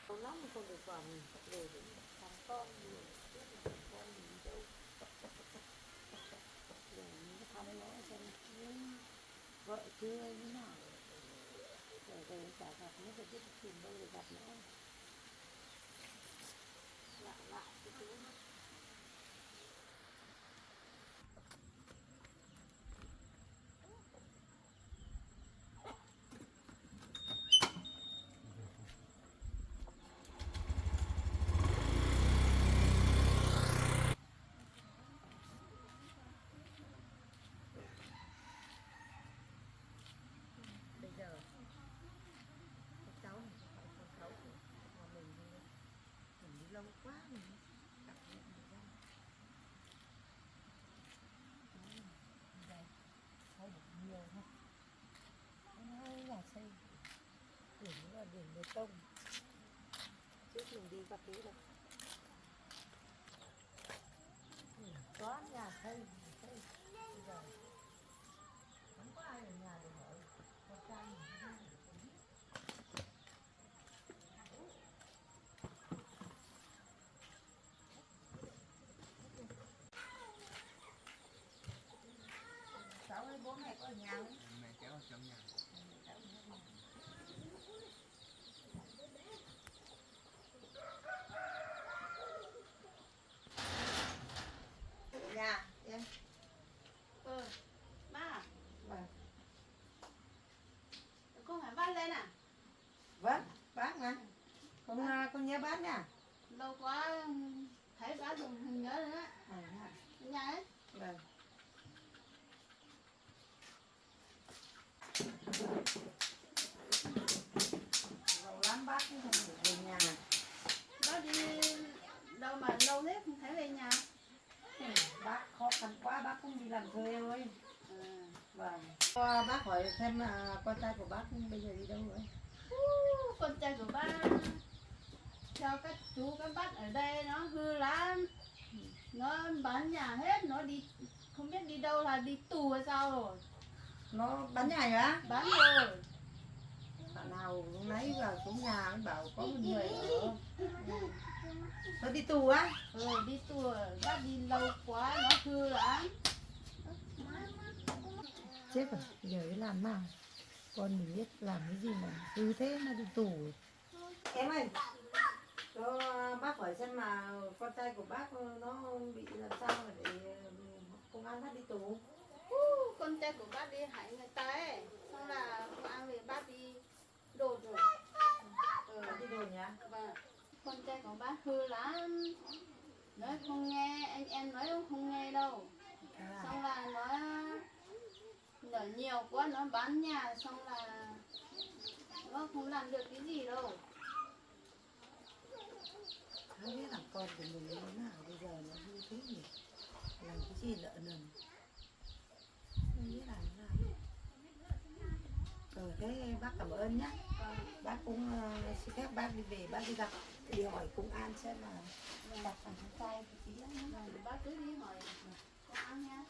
Con lắm con được vào mình về để thăm con nhiều, biết là con mình đâu. Để mình thăm nó xem vợ chưa như nào. Rồi chả gặp nó phải biết tìm đâu để gặp nó. Lạ lạ cái thứ nó. Bây giờ các cháu này, con cháu của mình đi lâu quá mình gặp nhận được ra. Đây, thôi được nhiều thôi. Nó là xây điểm là điểm bê tông. Trước mình đi qua tí rồi. Có nhà xây. Bây giờ không có ai ở nhà để hỏi con trai mình đi ra để không biết. Cháu ơi, bố mẹ có ở nhà không? Mẹ cháu ở trong nhà. Cháu ở nhà. Nhà em. Má, Vâng. con phải bắt lên à? Vâng, bác mà. Con nhớ bác nha. Lâu quá thấy bác dùng hình nhớ nữa. Nhà ấy. Vâng. Lâu lắm bác cũng không được về nhà. Bác đi đâu mà lâu thế không thấy về nhà. Bác khó khăn quá, bác cũng đi làm thuê thôi. À. Vâng. Bác hỏi xem con trai của bác bây giờ đi đâu rồi? Con trai của bác theo các chú các bác ở đây nó hư lắm, nó bán nhà hết, nó đi không biết đi đâu, là đi tù hay sao rồi, Nó bán nhà rồi á? bán rồi. Bạn nào lúc nãy vào xuống nhà mới bảo có một người ở. Nó đi tù á? Đi tù rồi, bác đi lâu quá nó hư lắm. Chết rồi, giờ cái làm nào? Con mình biết làm cái gì mà hư thế mà đi tù. Em ơi, cho bác hỏi xem mà con trai của bác nó bị làm sao mà để công an bắt đi tù. Con trai của bác đi hại người ta ấy, xong là công an về bác đi đột rồi. Bác đi đồn nhá? Vâng, con trai của bác hư lắm, nói không nghe, anh em nói không nghe đâu. Xong là nó nhiều quá, nó bán nhà, xong là nó không làm được cái gì đâu. Không biết là con của mình như thế nào, bây giờ nó như thế nhỉ? Làm cái gì lợ nần? Không biết làm thế nào. Thế bác cảm ơn nhé. Bác cũng xin phép bác đi về, bác đi gặp, đi hỏi công an xem là đặt thằng con trai cái tí đó. Bác cứ đi hỏi công an nha.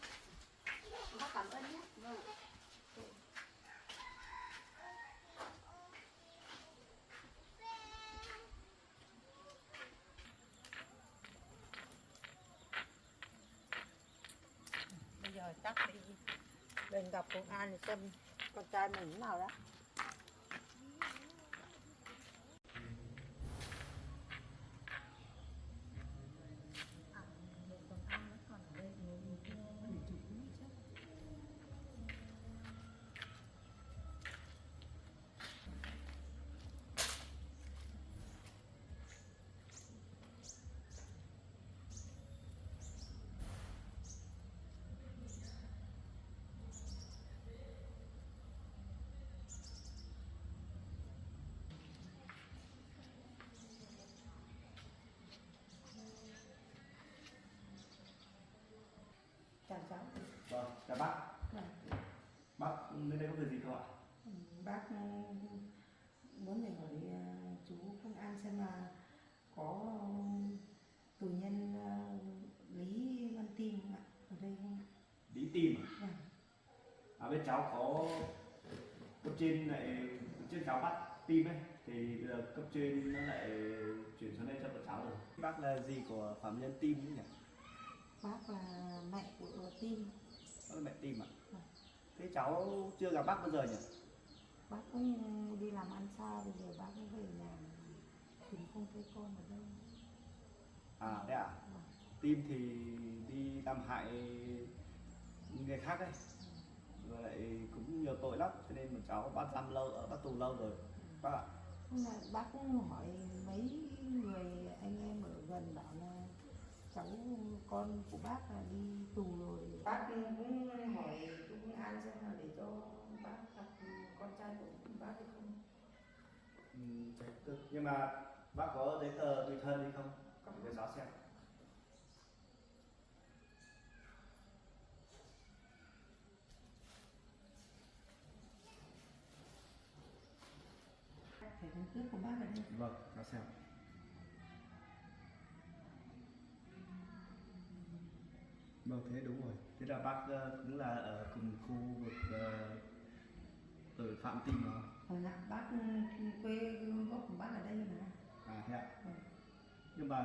Bác cảm ơn nhé. Vâng. Bây giờ chắc đi lên gặp công an để xem con trai mình thế nào đó. Chào bác. Bác đến đây có việc gì không ạ? Bác muốn để hỏi chú công an xem là có tù nhân Lý Văn Tim không ạ? Ở đây không ạ? Lý Tim à? Vâng. Bên cháu có cấp trên lại trên cháu bắt Tim ấy thì bây giờ cấp trên nó lại chuyển xuống đây cho bọn cháu rồi. Bác là gì của phạm nhân Tim nhỉ? Bác là mẹ của Tim. Bác là mẹ Tim à? Vâng. Thế cháu chưa gặp bác bao giờ nhỉ? Bác cũng đi làm ăn xa, bây giờ bác cũng về nhà tìm không thấy con ở đâu. À đấy à? Vâng. Tim thì đi làm hại người khác ấy, rồi lại cũng nhiều tội lắm cho nên bọn cháu bắt giam lâu, ở bắt tù lâu rồi bác ạ. Không là bác cũng hỏi mấy người anh em ở gần bảo là cháu con của bác là đi tù rồi. Bác cũng hỏi chú công an xem là để cho bác gặp con trai của bác hay không. Nhưng mà bác có giấy tờ tùy thân hay không? Để cháu xem. Thẻ căn cước của bác ở đây. Vâng, cháu xem. Vâng, thế đúng rồi. Thế là bác cũng là ở cùng khu vực tội phạm Tim mà. Vâng ạ, bác quê gốc của bác ở đây mà. À thế ạ. Vâng. Nhưng mà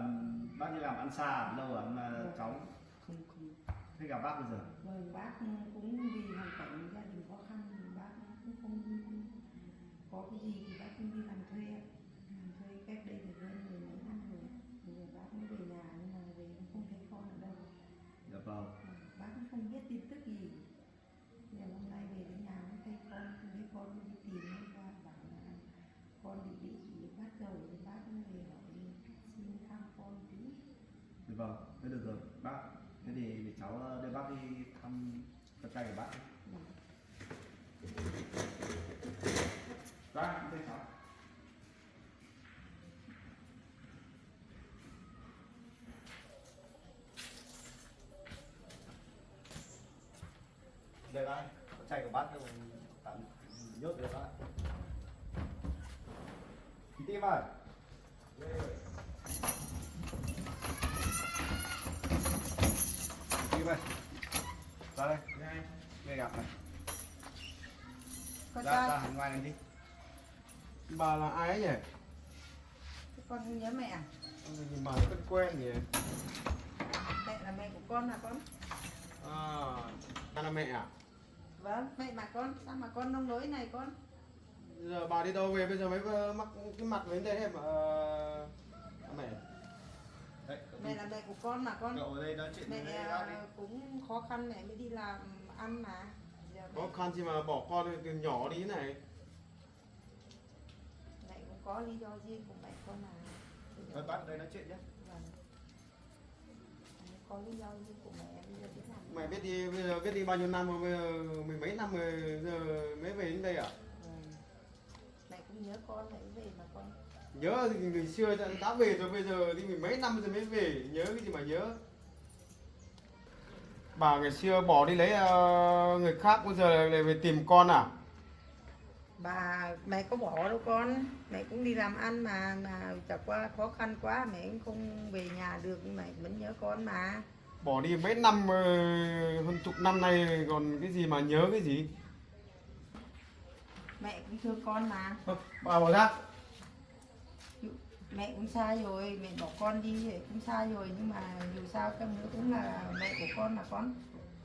bác đi làm ăn xa lâu à mà Vâng. cháu Không. thấy gặp bác bây giờ. Vâng, bác cũng vì hoàn cảnh gia đình khó khăn thì bác cũng không có cái gì thì bác cũng đi làm thuê cách đây được hơn 10 mấy năm rồi. Bây giờ bác cũng về nhà nhưng mà về cũng không thấy con ở đâu. Dạ vâng. Bác cũng không biết tin tức gì. Giờ hôm nay về đến nhà mới thấy con đi tìm ra bảo là con bị bắt rồi thì bác cũng về hỏi xin thăm con tí. Dạ vâng, thế được rồi bác. Thế thì để cháu đưa bác đi thăm con trai của bác. Bác cũng thấy cháu. Đây bác, con trai của bác tạm nhốt đây bác. Tim ơi. Tim ơi. Ra đây. Đây gặp này. Con Ra trai, ra ngoài này đi. Bà là ai ấy nhỉ? con không nhớ mẹ à? Nhìn bà rất quen nhỉ? Mẹ là mẹ của con là con. À, là mẹ à? Vâng, mẹ mà con, sao mà con nông nỗi này con? Giờ bà đi đâu về bây giờ mới mắc cái mặt đến đây hết mà mẹ. Đấy, Mẹ là mẹ của con mà con. cậu ở đây nói chuyện với Mẹ bác đi. cũng khó khăn mẹ mới đi làm ăn mà. Giờ Khó khăn gì mà bỏ con từ nhỏ đi thế này. mẹ cũng có lý do riêng của mẹ con mà. Thôi bác ở đây nói chuyện nhé. Vâng. Mẹ có lý do riêng của mẹ bây giờ biết làm. Mẹ biết đi bây giờ biết đi bao nhiêu năm rồi, bây giờ mười mấy năm rồi giờ mới về đến đây à? Vâng. Mẹ cũng nhớ con mẹ mới về mà con. Nhớ thì ngày xưa đã về rồi, bây giờ đi mười mấy năm rồi mới về, nhớ cái gì mà nhớ. Bà ngày xưa bỏ đi lấy người khác, bây giờ lại về tìm con à? Mẹ có bỏ đâu con, mẹ cũng đi làm ăn mà chả qua khó khăn quá mẹ cũng không về nhà được nhưng mẹ vẫn nhớ con mà. Bỏ đi mấy năm, hơn chục năm nay còn cái gì mà nhớ cái gì? Mẹ cũng thương con mà. Bà bỏ ra. Mẹ cũng xa rồi, mẹ bỏ con đi thì cũng xa rồi nhưng mà dù sao chăng nữa cũng là mẹ của con mà con.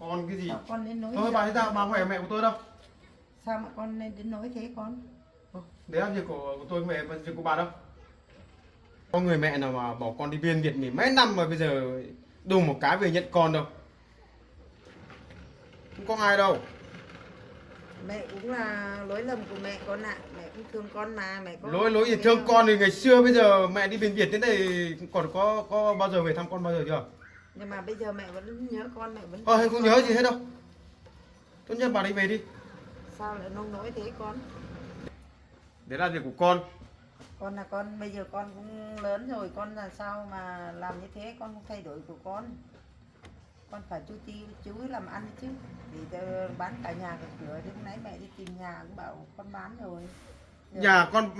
Con cái gì? Sao con đến nỗi Thôi bà đi ra, bà khỏe mẹ của tôi đâu? sao mà con nên đến nỗi thế con? Đấy là việc của tôi, mẹ và việc của bà đâu? Có người mẹ nào mà bỏ con đi biên Việt mình mấy năm mà bây giờ đùng một cái về nhận con đâu? Không có ai đâu. Mẹ cũng là lỗi lầm của mẹ con ạ, mẹ cũng thương con mà mẹ có Lỗi gì thương con thì ngày xưa bây giờ mẹ đi biên Việt đến đây còn có bao giờ về thăm con bao giờ chưa? Nhưng mà bây giờ mẹ vẫn nhớ con, mẹ vẫn Hay không nhớ gì hết đâu. Tốt nhất bà đi về đi. sao lại nông nỗi thế con? Đấy là việc của con. Con là con, bây giờ con cũng lớn rồi, con là sao mà làm như thế, con không thay đổi của con con phải chú ý làm ăn chứ. Thì bán cả nhà cả cửa, đến nãy mẹ đi tìm nhà cũng bảo con bán rồi. Nhà con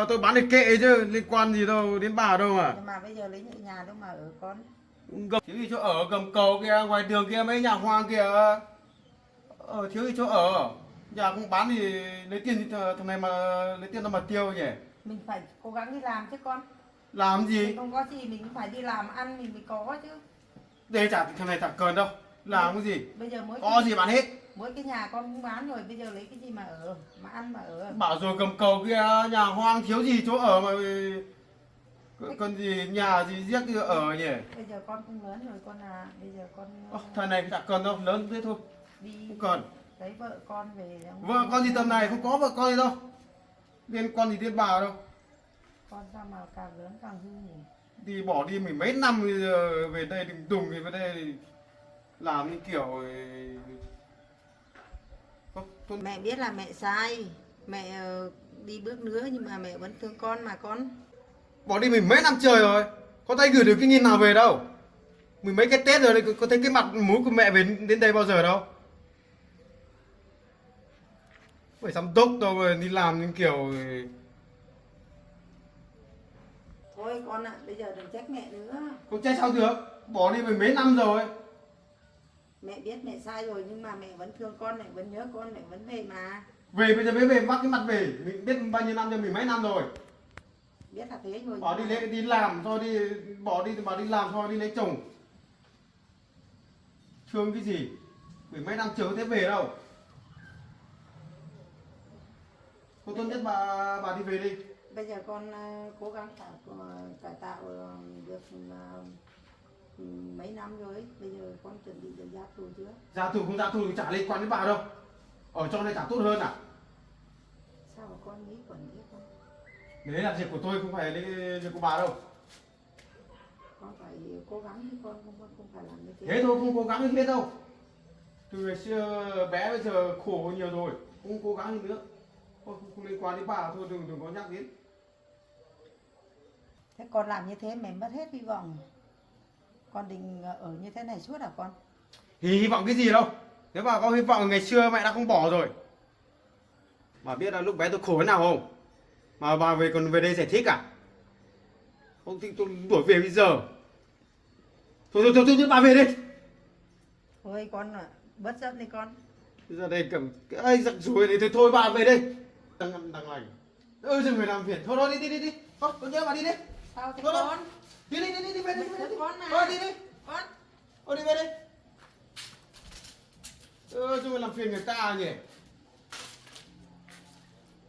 tôi bán thì kệ chứ liên quan gì đâu đến bà đâu mà. Nhưng mà bây giờ lấy những nhà đâu mà ở con. Thiếu gì chỗ ở gầm cầu kia, ngoài đường kia mấy nhà hoang kia. Thiếu gì chỗ ở. Nhà không bán thì lấy tiền thằng này mà lấy tiền đâu mà tiêu nhỉ? Mình phải cố gắng đi làm chứ con. Làm gì? Mình không có gì mình cũng phải đi làm ăn mình mới có chứ. Đây thằng này chả cần đâu. Làm cái gì? Bây giờ Có gì bán hết. mỗi cái nhà con cũng bán rồi, bây giờ lấy cái gì mà ở, mà ăn mà ở. Bảo rồi gầm cầu kia nhà hoang thiếu gì chỗ ở mà còn gì nhà gì giết kia ở nhỉ? Bây giờ con cũng lớn rồi con à, bây giờ con Thằng này chả cần đâu, lớn thế thôi. đi Không cần. lấy vợ con về. Vợ con gì tầm này không có vợ con gì đâu. Liên quan gì đến bà đâu. Con sao mà càng lớn càng hư nhỉ? Đi bỏ đi mình mấy năm bây giờ về đây đừng đùng thì về đây làm như kiểu tôi... Mẹ biết là mẹ sai, mẹ đi bước nữa nhưng mà mẹ vẫn thương con mà con. Bỏ đi mình mấy năm trời rồi, có tay gửi được cái nghìn nào về đâu. Mình mấy cái Tết rồi có thấy cái mặt mũi của mẹ về đến đây bao giờ đâu. Phải giám đốc đâu mà đi làm như kiểu... Thôi con ạ, bây giờ đừng trách mẹ nữa. Không trách sao được, bỏ đi mình mấy năm rồi. Mẹ biết mẹ sai rồi nhưng mà mẹ vẫn thương con, mẹ vẫn nhớ con, mẹ vẫn về mà. Về bây giờ mới về bắt cái mặt về, mình biết bao nhiêu năm cho mình mấy năm rồi. Biết là thế rồi. Bỏ đi làm thôi đi, bỏ đi bảo đi làm thôi đi lấy chồng. Thương cái gì, mười mấy năm chưa thế về đâu. Cô tốt nhất bà đi về đi. Bây giờ con cố gắng cải tạo được mấy năm rồi ấy. Bây giờ con chuẩn bị được ra tù chưa? Ra tù không ra tù thì chả liên quan đến bà đâu. Ở trong này chả tốt hơn à? Sao mà con nghĩ quẩn thế con? Đấy là việc của tôi không phải là việc của bà đâu. Con phải cố gắng chứ con không phải làm như thế. Thế thôi không cố gắng hết đâu. Từ ngày xưa bé bây giờ khổ nhiều rồi, không cố gắng gì nữa. Không liên quan đến bà thôi đừng có nhắc đến. Thế con làm như thế mẹ mất hết hy vọng. Con định ở như thế này suốt à con? Hy vọng cái gì đâu. Nếu mà có hy vọng ngày xưa mẹ đã không bỏ rồi. Bà biết là lúc bé tôi khổ thế nào không? Mà bà còn về đây giải thích à? Không thì tôi đuổi về bây giờ. Thôi bà về đi. Thôi con ạ, bớt giận đi con. Bây giờ đây cầm cái giặc rùi này thôi bà về đây. Đằng này. Rồi người làm phiền. Thôi đi. Thôi con nhớ bà đi đi. Sao thế Thôi con? Đi về đi. Con mà. Thôi đi. Con. Thôi đi về đi. Rồi làm phiền người ta nhỉ.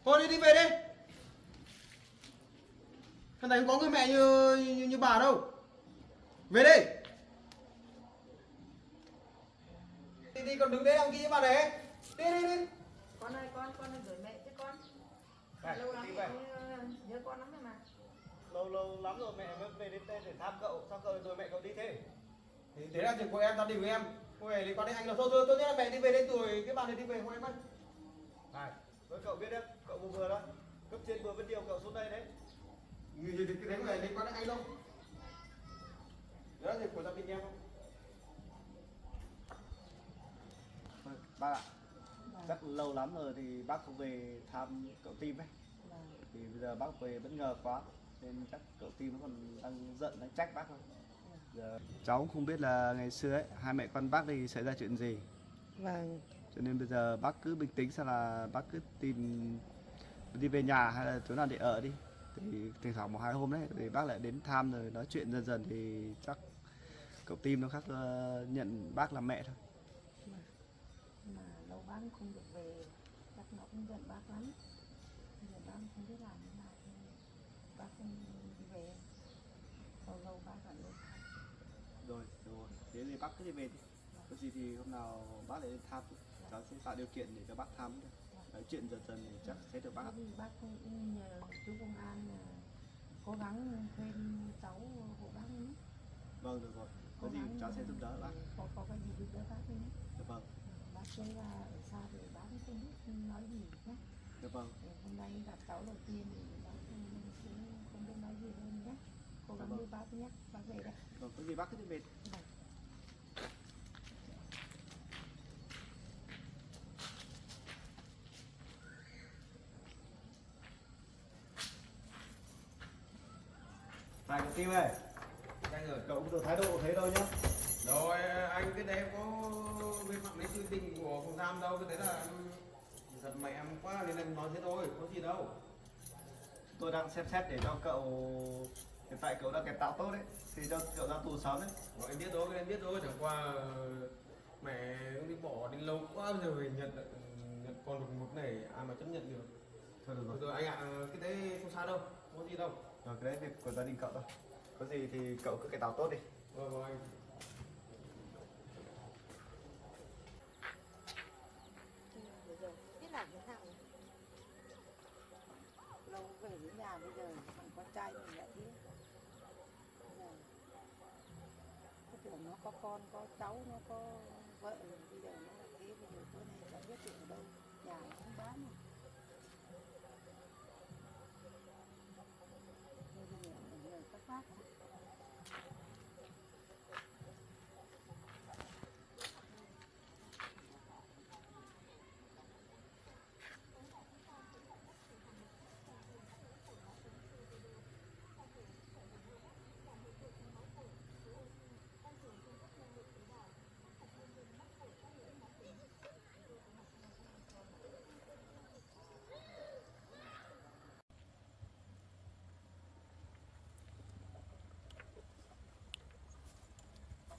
Thôi đi về đi. Thằng này không có người mẹ như bà đâu. Về đi. Đi còn đứng đấy làm gì với bà đấy. Đi. Con ơi, con ơi gửi mẹ chứ con. Này, Lâu lắm đi mẹ về. nhớ con lắm rồi mà. Lâu lắm rồi mẹ mới về đến đây để thăm cậu, sao cậu rồi mẹ cậu đi thế? Thì thế là chuyện của em, gia đình của em. Không hề liên quan đến anh đâu. Thôi tốt nhất là mẹ đi về đến tuổi cái bà này đi về không em ơi. Này, với cậu biết đấy, cậu vừa đó, cấp trên vừa vẫn điều cậu xuống đây đấy. Người gì thì cái đấy không hề liên quan đến anh đâu. Đó là việc của gia đình em không? Thôi, bác ạ, chắc lâu lắm rồi thì bác không về thăm cậu Tim ấy. Thì bây giờ bác về bất ngờ quá, nên chắc cậu Tim nó còn đang giận, đang trách bác thôi. Giờ cháu cũng không biết là ngày xưa ấy, hai mẹ con bác thì xảy ra chuyện gì. Vâng. Cho nên bây giờ bác cứ bình tĩnh, xem là bác cứ tìm đi về nhà hay là chỗ nào để ở đi. Thì thỉnh thoảng 1-2 hôm đấy thì bác lại đến thăm rồi nói chuyện dần thì chắc cậu Tim nó khác nhận bác làm mẹ thôi. Mà lâu bác không được về, chắc nó cũng giận bác lắm. Bây giờ bác không biết làm thế nào thì bác không đi về. Lâu bác lại lên thăm. Rồi, thế thì bác cứ đi về đi. Có gì thì hôm nào bác lại đến thăm, cháu sẽ tạo điều kiện để cho bác thăm. Nói chuyện dần thì chắc sẽ được bác. Thì bác cũng nhờ chú công an cố gắng thêm cháu hộ bác nhé. Vâng, được rồi. Có gì cháu sẽ giúp đỡ bác. Có cái gì giúp đỡ bác nhé. Được vâng. Bác chơi là ở xa thì bác cũng không biết nói gì nhé. Được vâng. Hôm nay gặp cháu đầu tiên thì bác cũng không biết nói gì hơn nhé. Cố gắng Vâng. đưa bác nhé. Bác về đây. Vâng, có gì bác cứ đi về. Này cậu Tim ơi, cậu không được thái độ thế đâu nhá. Rồi anh cái đấy có vi phạm đến quy định của phòng giam đâu, cái đấy là giật mẹ em quá nên em nói thế thôi, có gì đâu. Tôi đang xem xét để cho cậu, hiện tại cậu đang cải tạo tốt đấy, thì cho cậu ra tù sớm đấy. Em biết rồi, em biết rồi, chẳng qua mẹ đi bỏ đi lâu quá, bây giờ về nhận con đột ngột này ai mà chấp nhận được. Thôi được rồi. Rồi anh ạ, cái đấy không sao đâu, có gì đâu. Rồi cái đấy việc của gia đình cậu thôi. Có gì thì cậu cứ cải tạo tốt đi. Vâng anh. Biết làm thế nào nhỉ? Lâu về đến nhà bây giờ thằng con trai mình lại biết. Cái tưởng nó có con, có cháu, nó có vợ rồi, bây giờ nó là thế, bây giờ tối nay chẳng biết chuyện ở đâu, nhà nó không bán mà. Thôi bây giờ mình nhờ các bác.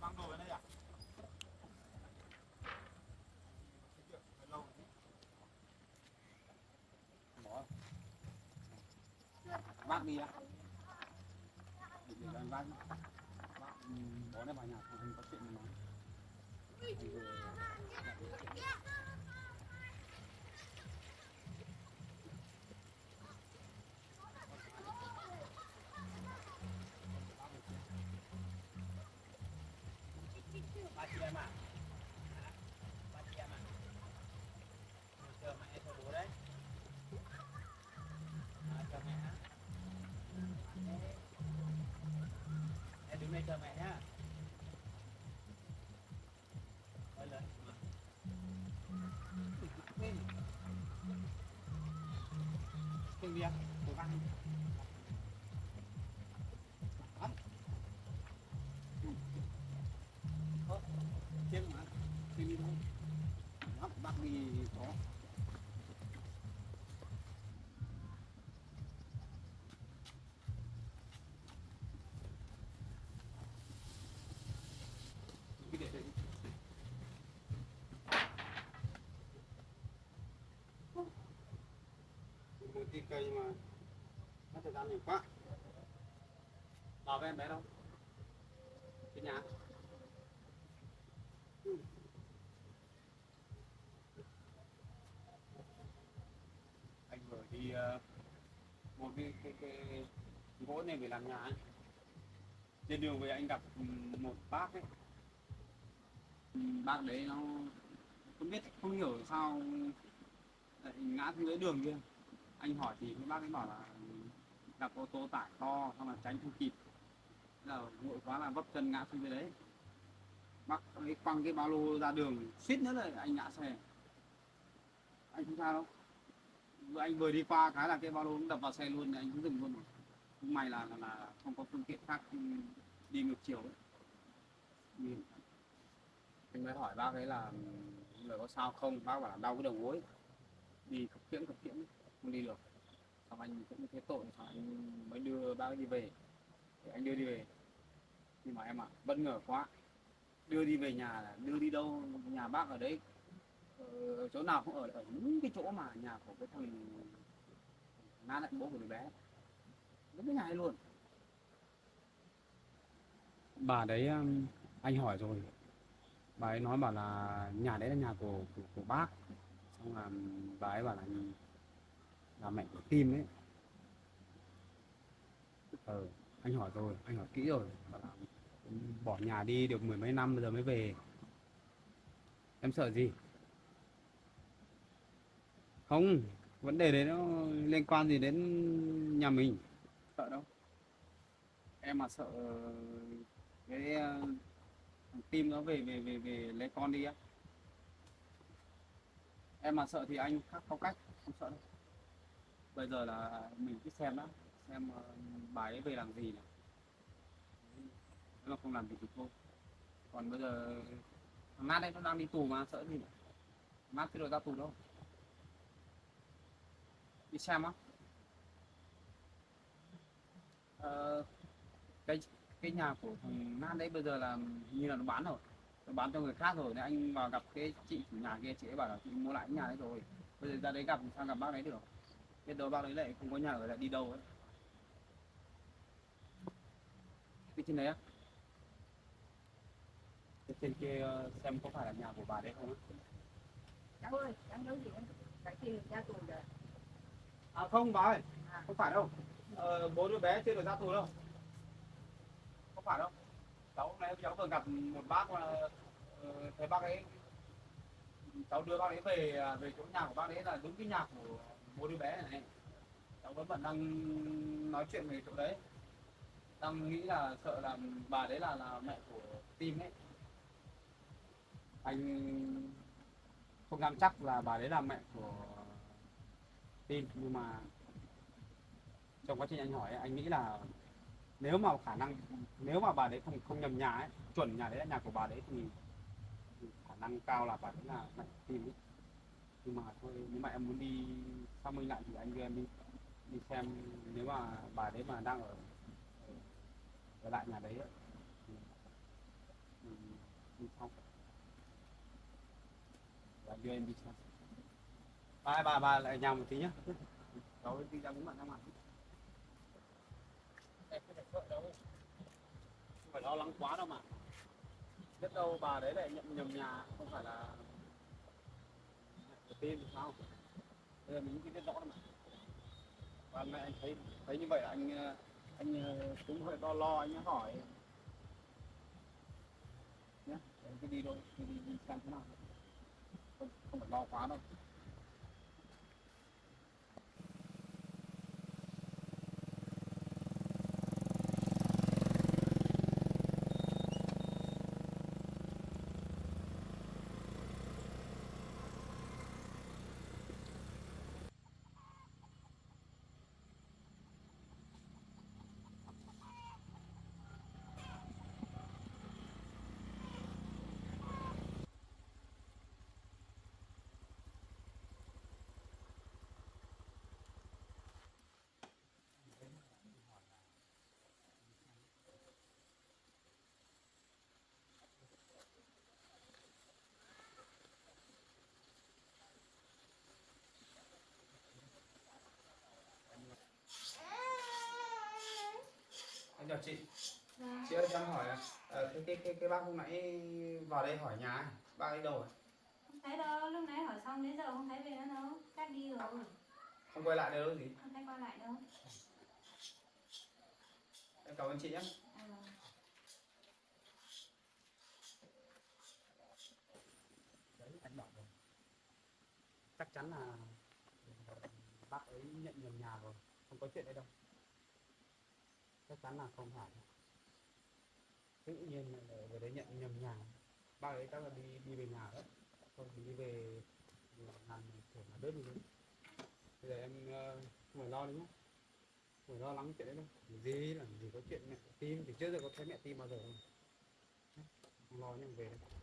Mang đồ bên đây à? Bỏ. Bác đi á. Để anh bác. Bác bỏ nó vào nhà không có chuyện gì nói. Anh vừa ba chị em à? Ba chị em à? Chờ mẹ chờ bố đấy. Chờ mẹ á. Em đứng đây chờ mẹ nhá. Ôi lớn. Tiếng gì à? Cố gắng. Bắn. Tiếng mà. Tiếng đi thôi. Bác đi có. Cái để đây. Một tí cây mà mất thời gian nhiều quá. Bảo với em bé đâu? Cái nhà. Anh vừa đi một cái gỗ này về làm nhà ấy. Trên đường về anh gặp một bác ấy. Bác đấy nó không biết, không hiểu sao lại ngã xuống dưới đường kia. Anh hỏi thì cái bác ấy bảo là gặp ô tô tải to xong là tránh không kịp, là vội quá là vấp chân ngã xuống dưới đấy. Bác ấy quăng cái ba lô ra đường, suýt nữa là anh ngã xe. Anh không sao đâu, anh vừa đi qua cái là cái ba lô cũng đập vào xe luôn, anh cũng dừng luôn rồi. Cũng may là không có phương tiện khác đi ngược chiều ấy. Anh mới hỏi bác ấy là người có sao không, bác bảo là đau cái đầu gối, đi khập khiễng không đi được. Xong anh cũng thấy tội, xong anh mới đưa bác ấy đi về, để anh đưa đi về. Nhưng mà em ạ, bất ngờ quá, đưa đi về nhà là đưa đi đâu, nhà bác ở đấy chỗ nào cũng ở đúng cái chỗ mà nhà của cái thằng ngã lại bố của đứa bé, đúng cái nhà ấy luôn. Bà đấy anh hỏi rồi, bà ấy nói bảo là nhà đấy là nhà của bác. Xong là bà ấy bảo là mẹ của Tim ấy. Anh hỏi rồi, anh hỏi kỹ rồi, bảo là bỏ nhà đi được mười mấy năm bây giờ mới về. Em sợ gì? Không, vấn đề đấy nó liên quan gì đến nhà mình. Sợ đâu. Em mà sợ cái thằng Tim nó về lấy con đi á. Em mà sợ thì anh khắc có cách, không sợ đâu. Bây giờ là mình cứ xem đã, xem bà ấy về làm gì này. nó không làm gì được thôi. Còn bây giờ thằng Mát đấy nó đang đi tù mà sợ gì nữa. Mát chưa được ra tù đâu. Đi xem á. Ờ, cái cái nhà của thằng Mát đấy bây giờ là như là nó bán rồi, nó bán cho người khác rồi. Nên anh vào gặp cái chị chủ nhà kia, chị ấy bảo là chị mua lại cái nhà đấy rồi. Bây giờ ra đấy gặp sang gặp bác đấy được. Biết đâu bác đấy lại không có nhà ở lại đi đâu ấy. Đi trên đấy á. Cái trên kia xem có phải là nhà của bà đấy không á. Cháu ơi, cháu nói gì cái kia ra tù rồi. À không bà ơi, không phải đâu. Bố đứa bé chưa được ra tù đâu. Không phải đâu. Cháu hôm nay cháu vừa gặp một bác mà thấy bác ấy, cháu đưa bác ấy về chỗ nhà của bác ấy là đúng cái nhà của bố đứa bé này. Cháu vẫn đang nói chuyện về chỗ đấy. Đang nghĩ là sợ là bà đấy là mẹ của Tim ấy. Anh không dám chắc là bà đấy là mẹ của Tim, nhưng mà trong quá trình anh hỏi ấy, anh nghĩ là nếu mà khả năng, nếu mà bà đấy không nhầm nhà ấy, chuẩn nhà đấy là nhà của bà đấy thì khả năng cao là bà đấy là mẹ của Tim ấy. Nhưng mà thôi, nếu mà em muốn đi xác minh lại thì anh đưa em đi xem. Nếu mà bà đấy mà đang ở lại nhà đấy ấy, thì đi xong và đưa em đi xem. Bà lại nhà một tí nhá. Cháu đi ra cũng bạn ra mặt. Em không phải sợ đâu, không phải lo lắng quá đâu mà. Biết đâu bà đấy lại nhận nhầm nhà, không phải là mẹ của Tim thì sao. Bây giờ mình chưa biết rõ đâu mà. Và mẹ anh thấy như vậy là anh cũng hơi lo anh hỏi nhé. Em cứ đi thôi, đi xem thế nào, không phải lo quá đâu. Anh chào chị. Chị ơi cho em hỏi cái bác hôm nãy vào đây hỏi nhà ấy, bác ấy đâu rồi? Không thấy đâu, lúc nãy hỏi xong đến giờ không thấy về nữa đâu, chắc đi rồi, Không quay lại đâu gì? không thấy quay lại đâu. Em cảm ơn chị nhé. À, Đấy anh bảo rồi, chắc chắn là bác ấy nhận nhầm nhà rồi, không có chuyện đấy đâu. Chắc chắn là không phải. Tự nhiên lại về đấy nhận nhầm nhà. Bác ấy chắc là đi về nhà đấy, không thì đi về làm kiểu là đớt đi đấy. Bây giờ em không phải lo nữa nhé, không phải lo lắng chuyện đấy đâu. Làm gì có chuyện mẹ Tim, thì trước giờ có thấy mẹ Tim bao giờ không. Không lo nhưng về đây.